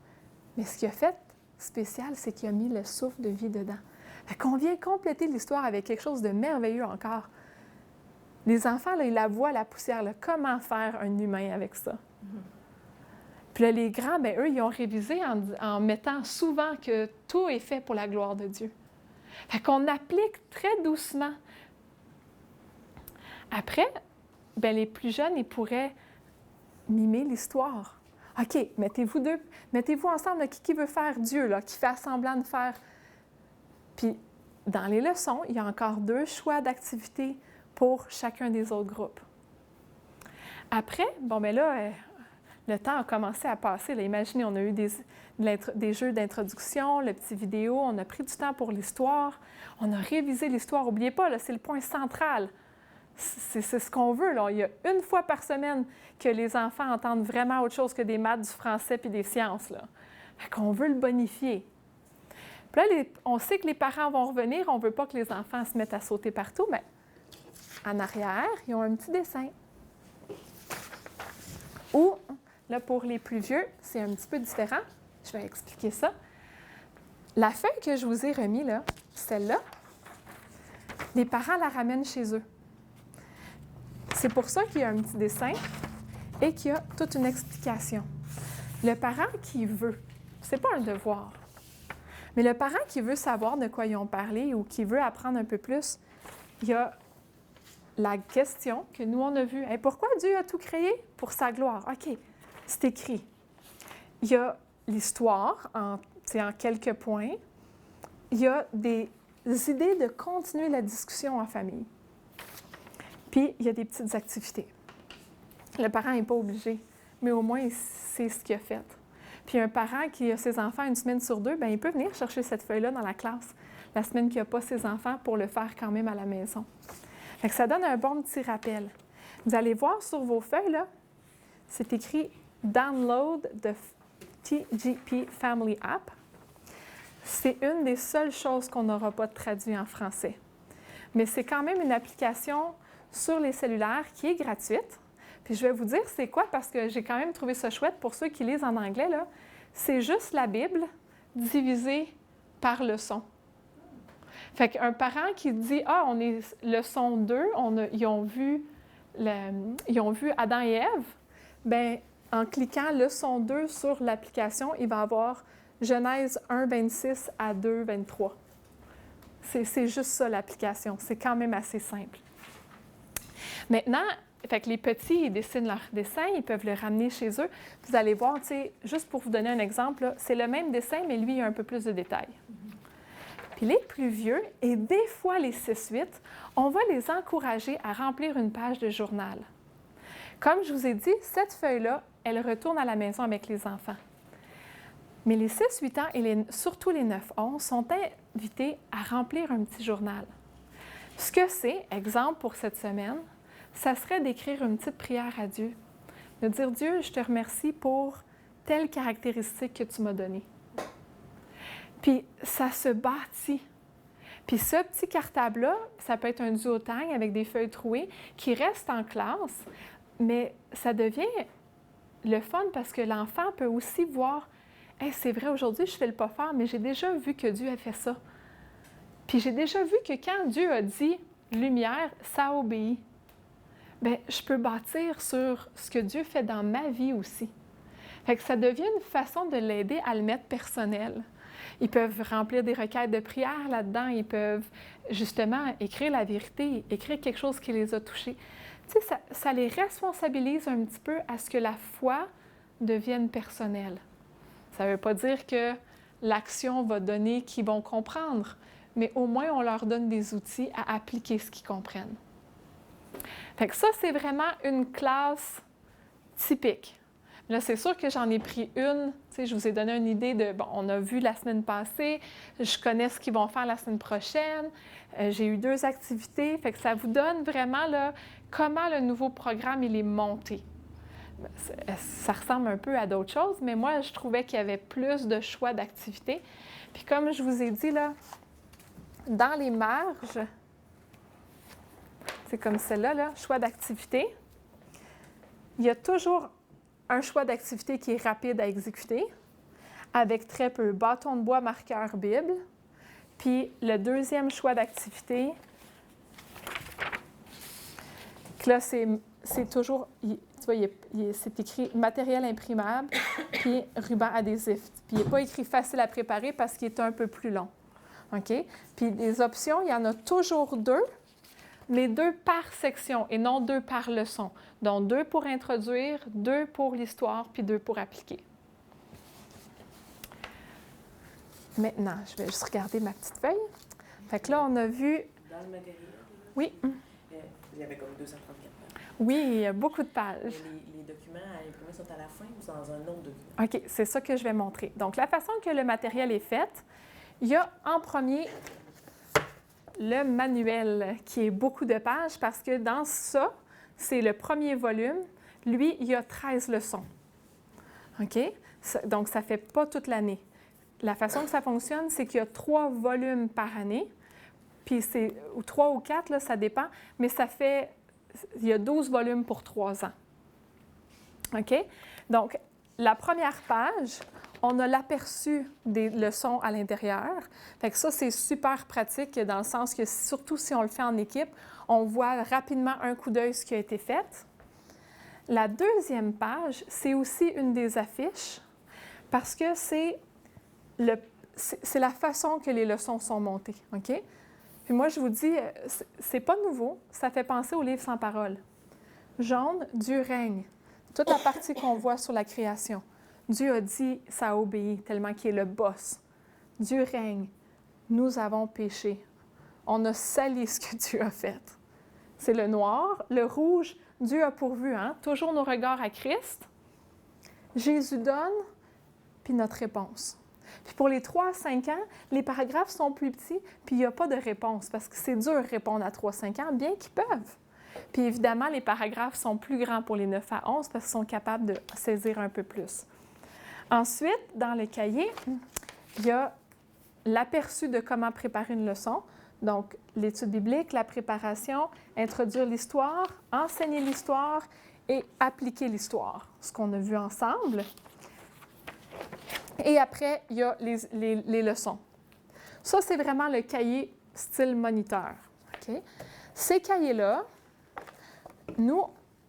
[SPEAKER 1] mais ce qu'il a fait spécial, c'est qu'il a mis le souffle de vie dedans. Fait qu'on vient compléter l'histoire avec quelque chose de merveilleux encore. Les enfants, là, ils la voient, la poussière, là, comment faire un humain avec ça? Puis là, les grands, bien, eux, ils ont révisé en mettant souvent que tout est fait pour la gloire de Dieu. Fait qu'on applique très doucement. Après, bien, les plus jeunes, ils pourraient mimer l'histoire. OK, mettez-vous ensemble, là, qui veut faire Dieu, là, qui fait semblant de faire. Puis, dans les leçons, il y a encore 2 choix d'activités pour chacun des autres groupes. Après, bon, bien là, le temps a commencé à passer. Là. Imaginez, on a eu des jeux d'introduction, le petit vidéo, on a pris du temps pour l'histoire, on a révisé l'histoire. N'oubliez pas, là, c'est le point central. C'est ce qu'on veut. Là. Il y a 1 fois par semaine que les enfants entendent vraiment autre chose que des maths, du français puis des sciences. Là. Fait qu'on veut le bonifier. Puis là, on sait que les parents vont revenir, on ne veut pas que les enfants se mettent à sauter partout, mais en arrière, ils ont un petit dessin. Ou, là, pour les plus vieux, c'est un petit peu différent. Je vais expliquer ça. La feuille que je vous ai remise, là, celle-là, les parents la ramènent chez eux. C'est pour ça qu'il y a un petit dessin et qu'il y a toute une explication. Le parent qui veut, c'est pas un devoir, mais le parent qui veut savoir de quoi ils ont parlé ou qui veut apprendre un peu plus, il y a la question que nous, on a vue. Hey, pourquoi Dieu a tout créé? Pour sa gloire. OK, c'est écrit. Il y a l'histoire, en quelques points. Il y a des idées de continuer la discussion en famille. Puis, il y a des petites activités. Le parent n'est pas obligé, mais au moins, c'est ce qu'il a fait. Puis un parent qui a ses enfants une semaine sur 2, bien, il peut venir chercher cette feuille-là dans la classe la semaine qu'il n'a pas ses enfants pour le faire quand même à la maison. Fait que ça donne un bon petit rappel. Vous allez voir sur vos feuilles, là, c'est écrit « Download the TGP Family App ». C'est une des seules choses qu'on n'aura pas traduit en français. Mais c'est quand même une application sur les cellulaires qui est gratuite. Puis je vais vous dire c'est quoi parce que j'ai quand même trouvé ça chouette pour ceux qui lisent en anglais, là. C'est juste la Bible divisée par leçon. Fait qu'un parent qui dit « Ah, on est leçon 2, ils ont vu Adam et Ève », bien, en cliquant leçon 2 sur l'application, il va avoir Genèse 1, 26 à 2, 23. C'est juste ça l'application. C'est quand même assez simple. Maintenant, fait que les petits, ils dessinent leur dessin, ils peuvent le ramener chez eux. Vous allez voir, juste pour vous donner un exemple, c'est le même dessin, mais lui, il a un peu plus de détails. Puis les plus vieux, et des fois les 6-8, on va les encourager à remplir une page de journal. Comme je vous ai dit, cette feuille-là, elle retourne à la maison avec les enfants. Mais les 6-8 ans et surtout les 9-11 sont invités à remplir un petit journal. Ce que c'est, exemple pour cette semaine, ça serait d'écrire une petite prière à Dieu. De dire « Dieu, je te remercie pour telle caractéristique que tu m'as donnée. » Puis ça se bâtit. Puis ce petit cartable-là, ça peut être un duotang avec des feuilles trouées qui reste en classe, mais ça devient le fun parce que l'enfant peut aussi voir « Hey, c'est vrai, aujourd'hui, je ne fais le pas faire, mais j'ai déjà vu que Dieu a fait ça. Puis j'ai déjà vu que quand Dieu a dit « lumière », ça obéit. » Bien, je peux bâtir sur ce que Dieu fait dans ma vie aussi. Fait que ça devient une façon de l'aider à le mettre personnel. Ils peuvent remplir des requêtes de prière là-dedans. Ils peuvent justement écrire la vérité, écrire quelque chose qui les a touchés. Tu sais, ça les responsabilise un petit peu à ce que la foi devienne personnelle. Ça ne veut pas dire que l'action va donner qu'ils vont comprendre, mais au moins on leur donne des outils à appliquer ce qu'ils comprennent. Fait que ça, c'est vraiment une classe typique. Là, c'est sûr que j'en ai pris une. Tu sais, je vous ai donné une idée de, bon, on a vu la semaine passée, je connais ce qu'ils vont faire la semaine prochaine, j'ai eu 2 activités. Fait que ça vous donne vraiment là, comment le nouveau programme il est monté. Ça ressemble un peu à d'autres choses, mais moi, je trouvais qu'il y avait plus de choix d'activités. Puis comme je vous ai dit, là, dans les marges, c'est comme celle-là, là, choix d'activité, il y a toujours un choix d'activité qui est rapide à exécuter, avec très peu bâton de bois, marqueur, Bible. Puis le deuxième choix d'activité, là, c'est toujours, tu vois, c'est écrit matériel imprimable, puis ruban adhésif. Puis il n'est pas écrit facile à préparer parce qu'il est un peu plus long. OK? Puis les options, il y en a toujours 2, mais 2 par section et non 2 par leçon. Donc 2 pour introduire, 2 pour l'histoire, puis 2 pour appliquer. Maintenant, je vais juste regarder ma petite feuille. Fait que là, on a vu...
[SPEAKER 4] Dans le matériel,
[SPEAKER 1] oui.
[SPEAKER 4] Il y avait comme 234 pages.
[SPEAKER 1] Oui, il y a beaucoup de pages.
[SPEAKER 4] Les documents à imprimer sont à la fin ou dans un autre document?
[SPEAKER 1] OK, c'est ça que je vais montrer. Donc, la façon que le matériel est fait, il y a en premier le manuel qui est beaucoup de pages parce que dans ça, c'est le premier volume. Lui, il y a 13 leçons. OK? Donc, ça ne fait pas toute l'année. La façon que ça fonctionne, c'est qu'il y a 3 volumes par année. Puis c'est 3 ou 4, là, ça dépend, mais ça fait, il y a 12 volumes pour 3 ans. OK? Donc, la première page, on a l'aperçu des leçons à l'intérieur. Fait que ça, c'est super pratique dans le sens que, surtout si on le fait en équipe, on voit rapidement un coup d'œil ce qui a été fait. La deuxième page, c'est aussi une des affiches parce que c'est la façon que les leçons sont montées. OK? Puis moi, je vous dis, c'est pas nouveau, ça fait penser au livre sans parole. Jaune, Dieu règne. Toute la partie qu'on voit sur la création. Dieu a dit, ça a obéi, tellement qu'il est le boss. Dieu règne. Nous avons péché. On a sali ce que Dieu a fait. C'est le noir. Le rouge, Dieu a pourvu, hein? Toujours nos regards à Christ. Jésus donne, puis notre réponse. Puis pour les 3 à 5 ans, les paragraphes sont plus petits, puis il n'y a pas de réponse, parce que c'est dur de répondre à 3 à 5 ans, bien qu'ils peuvent. Puis évidemment, les paragraphes sont plus grands pour les 9 à 11 parce qu'ils sont capables de saisir un peu plus. Ensuite, dans le cahier, il y a l'aperçu de comment préparer une leçon. Donc, l'étude biblique, la préparation, introduire l'histoire, enseigner l'histoire et appliquer l'histoire, ce qu'on a vu ensemble. Et après, il y a les leçons. Ça, c'est vraiment le cahier style moniteur. Okay? Ces cahiers-là, nous,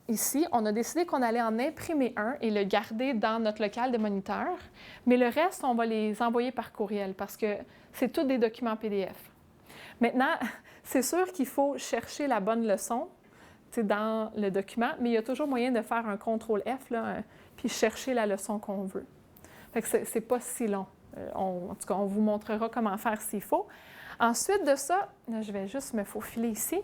[SPEAKER 1] ici, on a décidé qu'on allait en imprimer un et le garder dans notre local de moniteur, mais le reste, on va les envoyer par courriel parce que c'est tous des documents PDF. Maintenant, c'est sûr qu'il faut chercher la bonne leçon dans le document, mais il y a toujours moyen de faire un CTRL-F, là, puis chercher la leçon qu'on veut. Fait que c'est pas si long. En tout cas, on vous montrera comment faire s'il faut. Ensuite de ça, là, je vais juste me faufiler ici.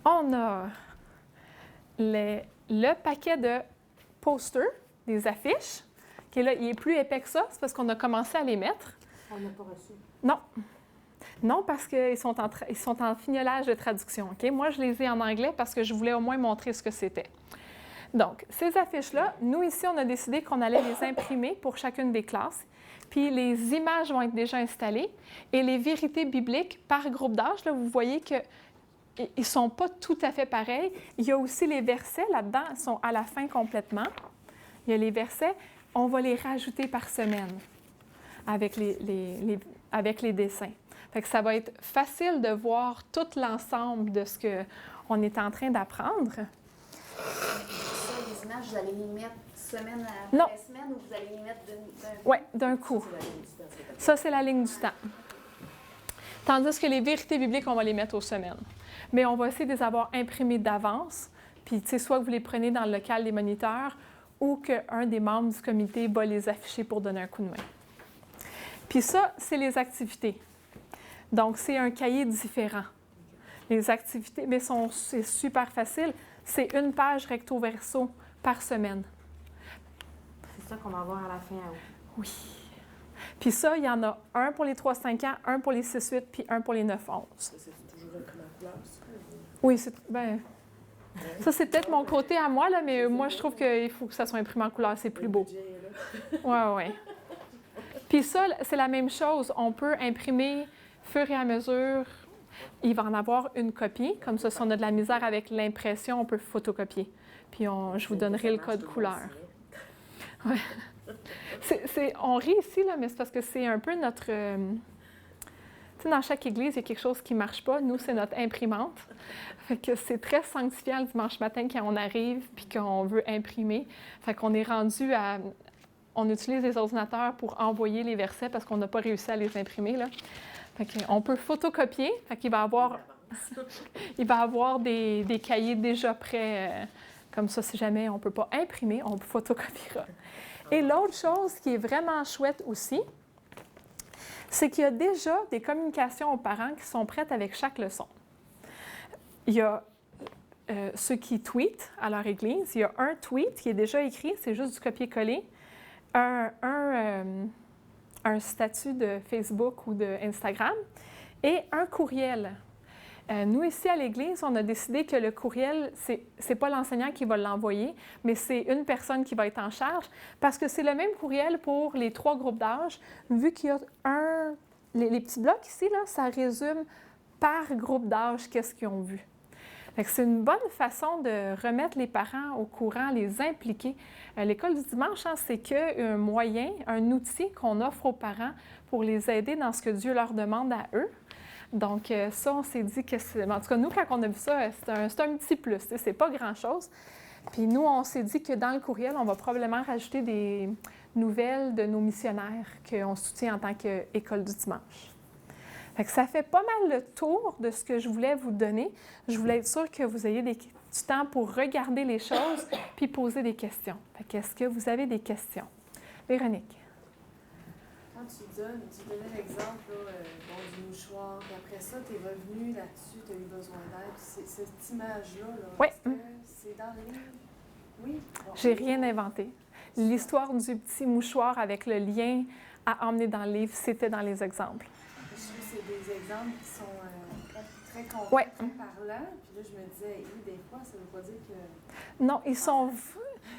[SPEAKER 1] On a le paquet de posters, des affiches, qui est là, il est plus épais que ça, c'est parce qu'on a commencé à les mettre.
[SPEAKER 2] On n'a pas reçu.
[SPEAKER 1] Non. Non, parce qu'ils sont en fignolage de traduction. Okay? Moi, je les ai en anglais parce que je voulais au moins montrer ce que c'était. Donc, ces affiches-là, nous, ici, on a décidé qu'on allait les imprimer pour chacune des classes. Puis, les images vont être déjà installées. Et les vérités bibliques par groupe d'âge, là, vous voyez qu'ils ne sont pas tout à fait pareils. Il y a aussi les versets là-dedans, ils sont à la fin complètement. Il y a les versets, on va les rajouter par semaine avec les dessins. Fait que ça va être facile de voir tout l'ensemble de ce qu'on est en train d'apprendre.
[SPEAKER 5] Ça, les images, vous allez les mettre semaine après semaine ou vous allez les mettre d'un coup?
[SPEAKER 1] Oui, d'un coup. Ça, c'est la ligne du temps. Tandis que les vérités bibliques, on va les mettre aux semaines. Mais on va essayer de les avoir imprimées d'avance. Puis, tu sais, soit que vous les prenez dans le local des moniteurs ou qu'un des membres du comité va les afficher pour donner un coup de main. Puis ça, c'est les activités. Donc, c'est un cahier différent. Les activités, mais c'est super facile. C'est une page recto-verso par semaine.
[SPEAKER 2] C'est ça qu'on va avoir à la fin à août.
[SPEAKER 1] Oui. Puis ça, il y en a un pour les 3-5 ans, un pour les 6-8, puis un pour les 9-11.
[SPEAKER 4] C'est toujours imprimé en couleur, ça?
[SPEAKER 1] Oui, ça, c'est peut-être mon côté à moi, là, mais moi, je trouve qu'il faut que ça soit imprimé en couleur. C'est plus beau. Oui. Puis ça, c'est la même chose. On peut imprimer fur et à mesure. Il va en avoir une copie. Comme ça, si on a de la misère avec l'impression, on peut photocopier. Puis je vous donnerai le code couleur. Ouais. On rit ici, là, mais c'est parce que c'est un peu notre... Tu sais, dans chaque église, il y a quelque chose qui ne marche pas. Nous, c'est notre imprimante. Fait que c'est très sanctifiant le dimanche matin quand on arrive puis qu'on veut imprimer. Fait qu'on est rendu à... On utilise les ordinateurs pour envoyer les versets parce qu'on n'a pas réussi à les imprimer, là. Fait qu'on peut photocopier. Fait qu'il va avoir des cahiers déjà prêts. Comme ça, si jamais on ne peut pas imprimer, on photocopiera. Et l'autre chose qui est vraiment chouette aussi, c'est qu'il y a déjà des communications aux parents qui sont prêtes avec chaque leçon. Il y a ceux qui tweetent à leur église. Il y a un tweet qui est déjà écrit, c'est juste du copier-coller. Un statut de Facebook ou de Instagram et un courriel. Nous, ici, à l'Église, on a décidé que le courriel, c'est pas l'enseignant qui va l'envoyer, mais c'est une personne qui va être en charge parce que c'est le même courriel pour les 3 groupes d'âge, vu qu'il y a les petits blocs ici, là, ça résume par groupe d'âge qu'est-ce qu'ils ont vu. C'est une bonne façon de remettre les parents au courant, les impliquer. L'école du dimanche, c'est qu'un moyen, un outil qu'on offre aux parents pour les aider dans ce que Dieu leur demande à eux. Donc ça, on s'est dit que c'est... En tout cas, nous, quand on a vu ça, c'est un petit plus. C'est pas grand-chose. Puis nous, on s'est dit que dans le courriel, on va probablement rajouter des nouvelles de nos missionnaires qu'on soutient en tant qu'école du dimanche. Fait que ça fait pas mal le tour de ce que je voulais vous donner. Je voulais être sûre que vous ayez du temps pour regarder les choses puis poser des questions. Fait que est-ce que vous avez des questions? Véronique?
[SPEAKER 5] Moi,
[SPEAKER 6] tu donnais l'exemple du mouchoir, puis après ça, tu es revenu là-dessus, tu as eu besoin d'aide. Cette image-là,
[SPEAKER 1] Oui.
[SPEAKER 6] est-ce que c'est dans le livre? Oui. Bon.
[SPEAKER 1] J'ai rien inventé. L'histoire du petit mouchoir avec le lien à emmener dans le livre, c'était dans les exemples.
[SPEAKER 6] Je trouve que c'est des exemples qui sont très concrets,
[SPEAKER 1] Ouais.
[SPEAKER 6] très parlants. Puis là, je me disais, des fois, ça ne veut pas dire que...
[SPEAKER 1] Non,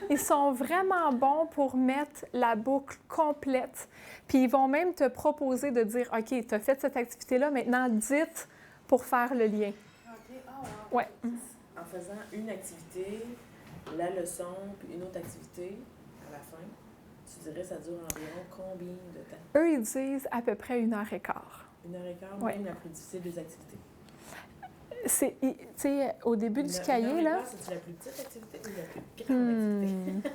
[SPEAKER 1] ils sont vraiment bons pour mettre la boucle complète. Puis ils vont même te proposer de dire, OK, tu as fait cette activité-là, maintenant dites pour faire le lien.
[SPEAKER 6] OK, wow.
[SPEAKER 1] Ouais.
[SPEAKER 4] En faisant une activité, la leçon, puis une autre activité, à la fin, tu dirais ça dure environ combien de temps?
[SPEAKER 1] Eux, ils disent à peu près 1 heure et quart.
[SPEAKER 4] 1 heure et quart,
[SPEAKER 1] Ouais.
[SPEAKER 4] même la plus difficile des activités.
[SPEAKER 1] C'est, tu sais, au début du cahier, là...
[SPEAKER 4] C'est la plus petite activité ou la plus grande activité?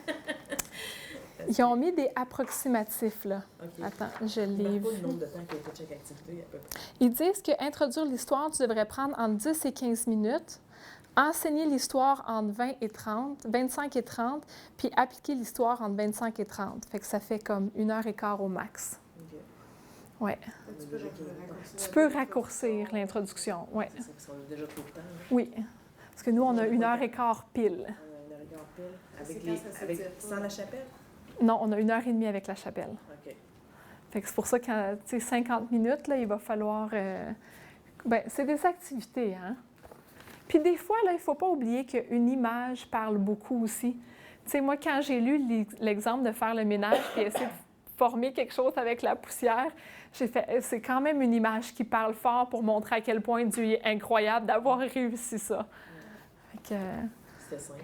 [SPEAKER 1] Ils ont mis des approximatifs, là.
[SPEAKER 4] OK.
[SPEAKER 1] Attends, je
[SPEAKER 4] Ils
[SPEAKER 1] l'ai
[SPEAKER 4] marquent pas
[SPEAKER 1] vu.
[SPEAKER 4] le nombre de temps qu'il y a de chaque activité, à peu près.
[SPEAKER 1] Ils disent qu'introduire l'histoire, tu devrais prendre entre 10 et 15 minutes, enseigner l'histoire entre 25 et 30, puis appliquer l'histoire entre 25 et 30. Fait que ça fait comme 1 heure et quart au max.
[SPEAKER 4] OK.
[SPEAKER 1] Ouais.
[SPEAKER 6] Tu peux raccourcir.
[SPEAKER 1] Tu peux raccourcir l'introduction, ouais.
[SPEAKER 4] C'est ça, parce qu'on a déjà trop de temps. Là.
[SPEAKER 1] Oui. Parce que nous, on a 1 heure et quart pile.
[SPEAKER 4] On a 1 heure et quart pile.
[SPEAKER 6] C'est
[SPEAKER 4] Avec
[SPEAKER 6] quand ça s'étire pas.
[SPEAKER 4] sans la chapelle?
[SPEAKER 1] Non, on a 1 heure et demie avec la chapelle.
[SPEAKER 4] OK.
[SPEAKER 1] Fait que c'est pour ça que, tu sais, 50 minutes, là, il va falloir... Bien, c'est des activités, hein? Puis des fois, là, il ne faut pas oublier qu'une image parle beaucoup aussi. Tu sais, moi, quand j'ai lu l'exemple de faire le ménage puis essayer de former quelque chose avec la poussière, j'ai fait, c'est quand même une image qui parle fort pour montrer à quel point Dieu est incroyable d'avoir réussi ça. Fait que,
[SPEAKER 4] C'était simple.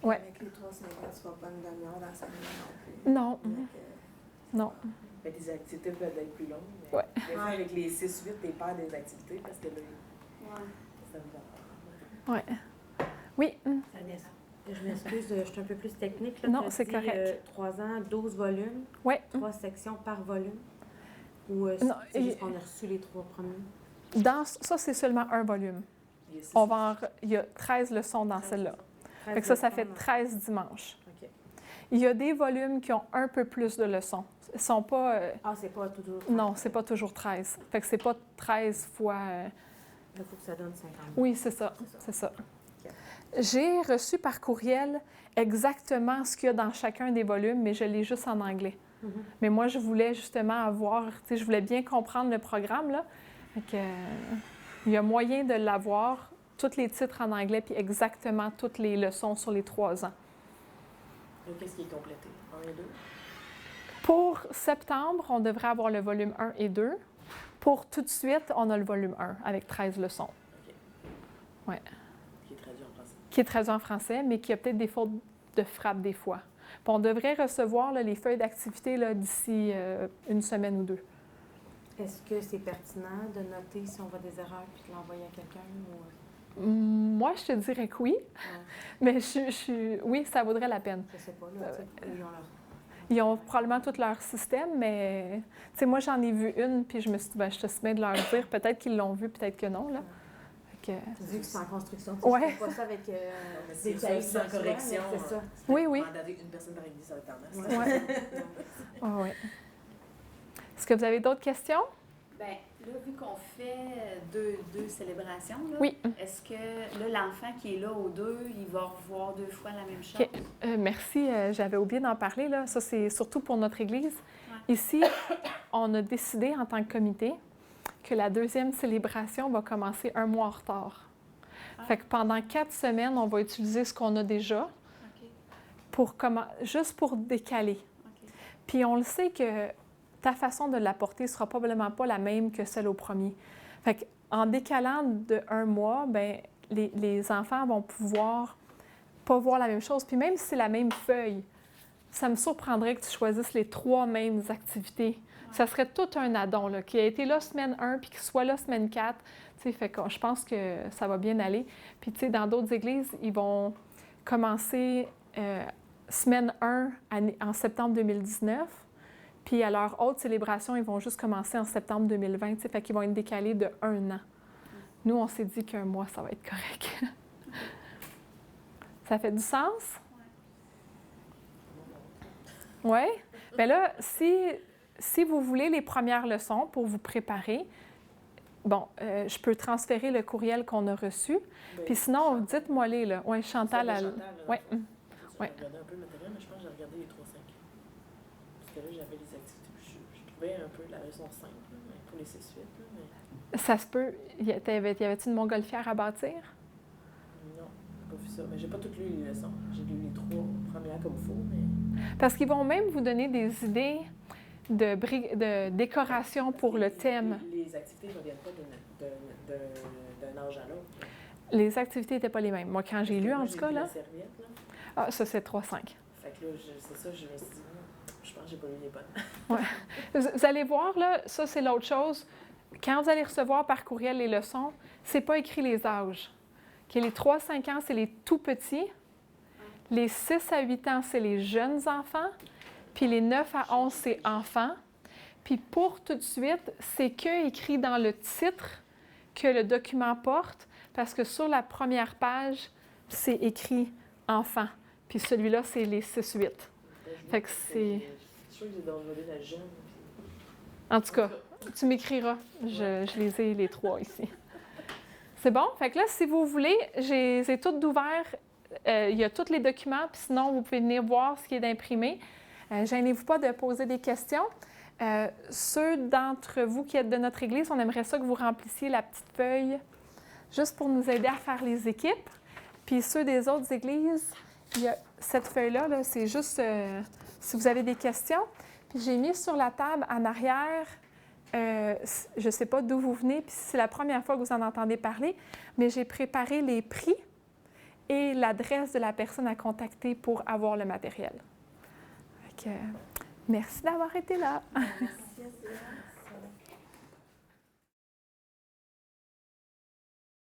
[SPEAKER 1] ouais.
[SPEAKER 6] Avec les 3 semaines, tu ne vas pas une demi-heure dans 5 minutes non plus.
[SPEAKER 1] Non,
[SPEAKER 6] Donc,
[SPEAKER 1] non.
[SPEAKER 4] Fait que les activités peuvent être plus longues. Mais
[SPEAKER 1] Ouais.
[SPEAKER 4] Des fois, avec les 6-8, t'es peur des activités parce que là,
[SPEAKER 5] Ouais.
[SPEAKER 4] ça me va.
[SPEAKER 1] Ouais. Oui.
[SPEAKER 2] Vanessa, je m'excuse, je suis un peu plus technique. Là.
[SPEAKER 1] Non,
[SPEAKER 2] T'as
[SPEAKER 1] c'est
[SPEAKER 2] dit,
[SPEAKER 1] correct.
[SPEAKER 2] 3 ans, 12 volumes,
[SPEAKER 1] Oui.
[SPEAKER 2] 3 sections par volume. Ou
[SPEAKER 1] Non,
[SPEAKER 2] c'est juste qu'on a reçu les 3 premiers?
[SPEAKER 1] Dans ça, c'est seulement un volume.
[SPEAKER 4] Il y a six-
[SPEAKER 1] Il y a 13 leçons dans celle-là. Fait que ça fait 13 dimanches.
[SPEAKER 2] OK.
[SPEAKER 1] Il y a des volumes qui ont un peu plus de leçons. Ils sont pas...
[SPEAKER 2] Ah, c'est pas toujours.
[SPEAKER 1] non, c'est pas toujours 13. Fait que c'est pas 13 fois...
[SPEAKER 2] Il faut que ça donne 50.
[SPEAKER 1] Oui, c'est ça. C'est ça.
[SPEAKER 2] OK.
[SPEAKER 1] J'ai reçu par courriel exactement ce qu'il y a dans chacun des volumes, mais je l'ai juste en anglais.
[SPEAKER 2] Mhm.
[SPEAKER 1] Mais moi, je voulais justement avoir... Tu sais, je voulais bien comprendre le programme, là. Fait que, il y a moyen de l'avoir, tous les titres en anglais, puis exactement toutes les leçons sur les 3 ans.
[SPEAKER 4] Donc, qu'est-ce qui est complété? 1 et 2?
[SPEAKER 1] Pour septembre, on devrait avoir le volume 1 et 2. Pour tout de suite, on a le volume 1 avec 13 leçons.
[SPEAKER 4] OK.
[SPEAKER 1] Ouais.
[SPEAKER 4] Qui est traduit en français.
[SPEAKER 1] Qui est traduit en français, mais qui a peut-être des fautes de frappe des fois. Puis on devrait recevoir là, les feuilles d'activité là, d'ici 1 semaine ou 2.
[SPEAKER 2] Est-ce que c'est pertinent de noter si on voit des erreurs puis de l'envoyer à quelqu'un? Ou...
[SPEAKER 1] Moi, je te dirais que oui, mais oui, ça vaudrait la peine.
[SPEAKER 2] Je sais pas, là, tu sais, ils ont leur...
[SPEAKER 1] Ils ont probablement tout leur système, mais tu sais, moi, j'en ai vu une, puis je me suis dit, ben, je te soumets de leur dire. Peut-être qu'ils l'ont vu, peut-être que non. Là. Fait que,
[SPEAKER 2] Vu que c'est en construction, tu
[SPEAKER 1] Ouais.
[SPEAKER 2] sais, je fais pas ça avec
[SPEAKER 4] mais c'est
[SPEAKER 2] des
[SPEAKER 4] ça,
[SPEAKER 2] cahiers
[SPEAKER 4] sans
[SPEAKER 2] de soins,
[SPEAKER 4] correction,
[SPEAKER 2] mais c'est ça.
[SPEAKER 1] oui, oui.
[SPEAKER 4] Mandater une personne par église, ça va être tendance.
[SPEAKER 2] Ouais.
[SPEAKER 1] Ah ouais. Est-ce que vous avez d'autres questions?
[SPEAKER 5] Bien, là, vu qu'on fait deux célébrations, là,
[SPEAKER 1] Oui.
[SPEAKER 5] est-ce que là, l'enfant qui est là aux 2, il va revoir 2 fois la même chose?
[SPEAKER 1] OK. Merci, j'avais oublié d'en parler. Là. Ça, c'est surtout pour notre Église.
[SPEAKER 5] Ouais.
[SPEAKER 1] Ici, on a décidé en tant que comité que la 2e célébration va commencer 1 mois en retard.
[SPEAKER 5] Ah.
[SPEAKER 1] Fait que pendant 4 semaines, on va utiliser ce qu'on a déjà
[SPEAKER 5] OK.
[SPEAKER 1] juste pour décaler.
[SPEAKER 5] OK.
[SPEAKER 1] Puis on le sait que ta façon de l'apporter ne sera probablement pas la même que celle au premier. Fait qu'en décalant de 1 mois, bien, les enfants vont pouvoir pas voir la même chose. Puis même si c'est la même feuille, ça me surprendrait que tu choisisses les 3 mêmes activités. Ça serait tout un addon, là, qui a été là semaine 1 puis qui soit là semaine 4. Tu sais, fait que je pense que ça va bien aller. Puis tu sais, dans d'autres églises, ils vont commencer semaine 1 en septembre 2019. Puis à leur autre célébration, ils vont juste commencer en septembre 2020. Tu sais, fait qu'ils vont être décalés de 1 an. Nous, on s'est dit qu'1 mois, ça va être correct. Ça fait du sens? Oui? Bien là, si si vous voulez les premières leçons pour vous préparer, je peux transférer le courriel qu'on a reçu.
[SPEAKER 4] Ben,
[SPEAKER 1] Puis sinon, dites-moi-les, là. Oui, Chantal, elle... Ouais.
[SPEAKER 4] J'ai regardé un peu le matériel, mais je pense que j'ai regardé les 3-5. Parce que là, j'avais les activités. Je trouvais un peu la leçon 5, là, mais pour les 6-8. Mais...
[SPEAKER 1] Ça se peut. Y avait-tu une montgolfière à bâtir?
[SPEAKER 4] Non, j'ai pas vu ça. Mais j'ai pas toutes lu les leçons. J'ai lu les 3 premières comme il faut, mais...
[SPEAKER 1] Parce qu'ils vont même vous donner des idées de décoration pour le thème.
[SPEAKER 4] Les activités ne reviennent pas d'un âge à l'autre.
[SPEAKER 1] Les activités n'étaient pas les mêmes. Moi, quand j'ai lu, en tout cas, là...
[SPEAKER 4] La serviette, là.
[SPEAKER 1] Ah, ça, c'est 3-5.
[SPEAKER 4] Fait que là, c'est ça, je me suis dit, je pense que j'ai pas lu les bonnes.
[SPEAKER 1] Ouais. Vous allez voir, là, ça, c'est l'autre chose. Quand vous allez recevoir par courriel les leçons, c'est pas écrit les âges. Okay, les 3-5 ans, c'est les tout petits. Les 6 à 8 ans, c'est les jeunes enfants. Puis les 9 à 11, c'est enfants. Puis pour tout de suite, c'est que écrit dans le titre que le document porte, parce que sur la première page, c'est écrit enfant. Puis celui-là, c'est les 6-8. Fait que c'est...
[SPEAKER 4] Je suis sûre que j'ai downloadé la jeune.
[SPEAKER 1] En tout cas, tu m'écriras. Je les ai les 3 ici. C'est bon? Fait que là, si vous voulez, j'ai tout d'ouvert. Il y a tous les documents, puis sinon, vous pouvez venir voir ce qui est d'imprimé. Gênez-vous pas de poser des questions. Ceux d'entre vous qui êtes de notre Église, on aimerait ça que vous remplissiez la petite feuille juste pour nous aider à faire les équipes. Puis ceux des autres églises, il y a cette feuille-là, là, c'est juste si vous avez des questions. Puis j'ai mis sur la table en arrière, je ne sais pas d'où vous venez, puis c'est la première fois que vous en entendez parler, mais j'ai préparé les prix et l'adresse de la personne à contacter pour avoir le matériel. Merci d'avoir été là.
[SPEAKER 2] Merci.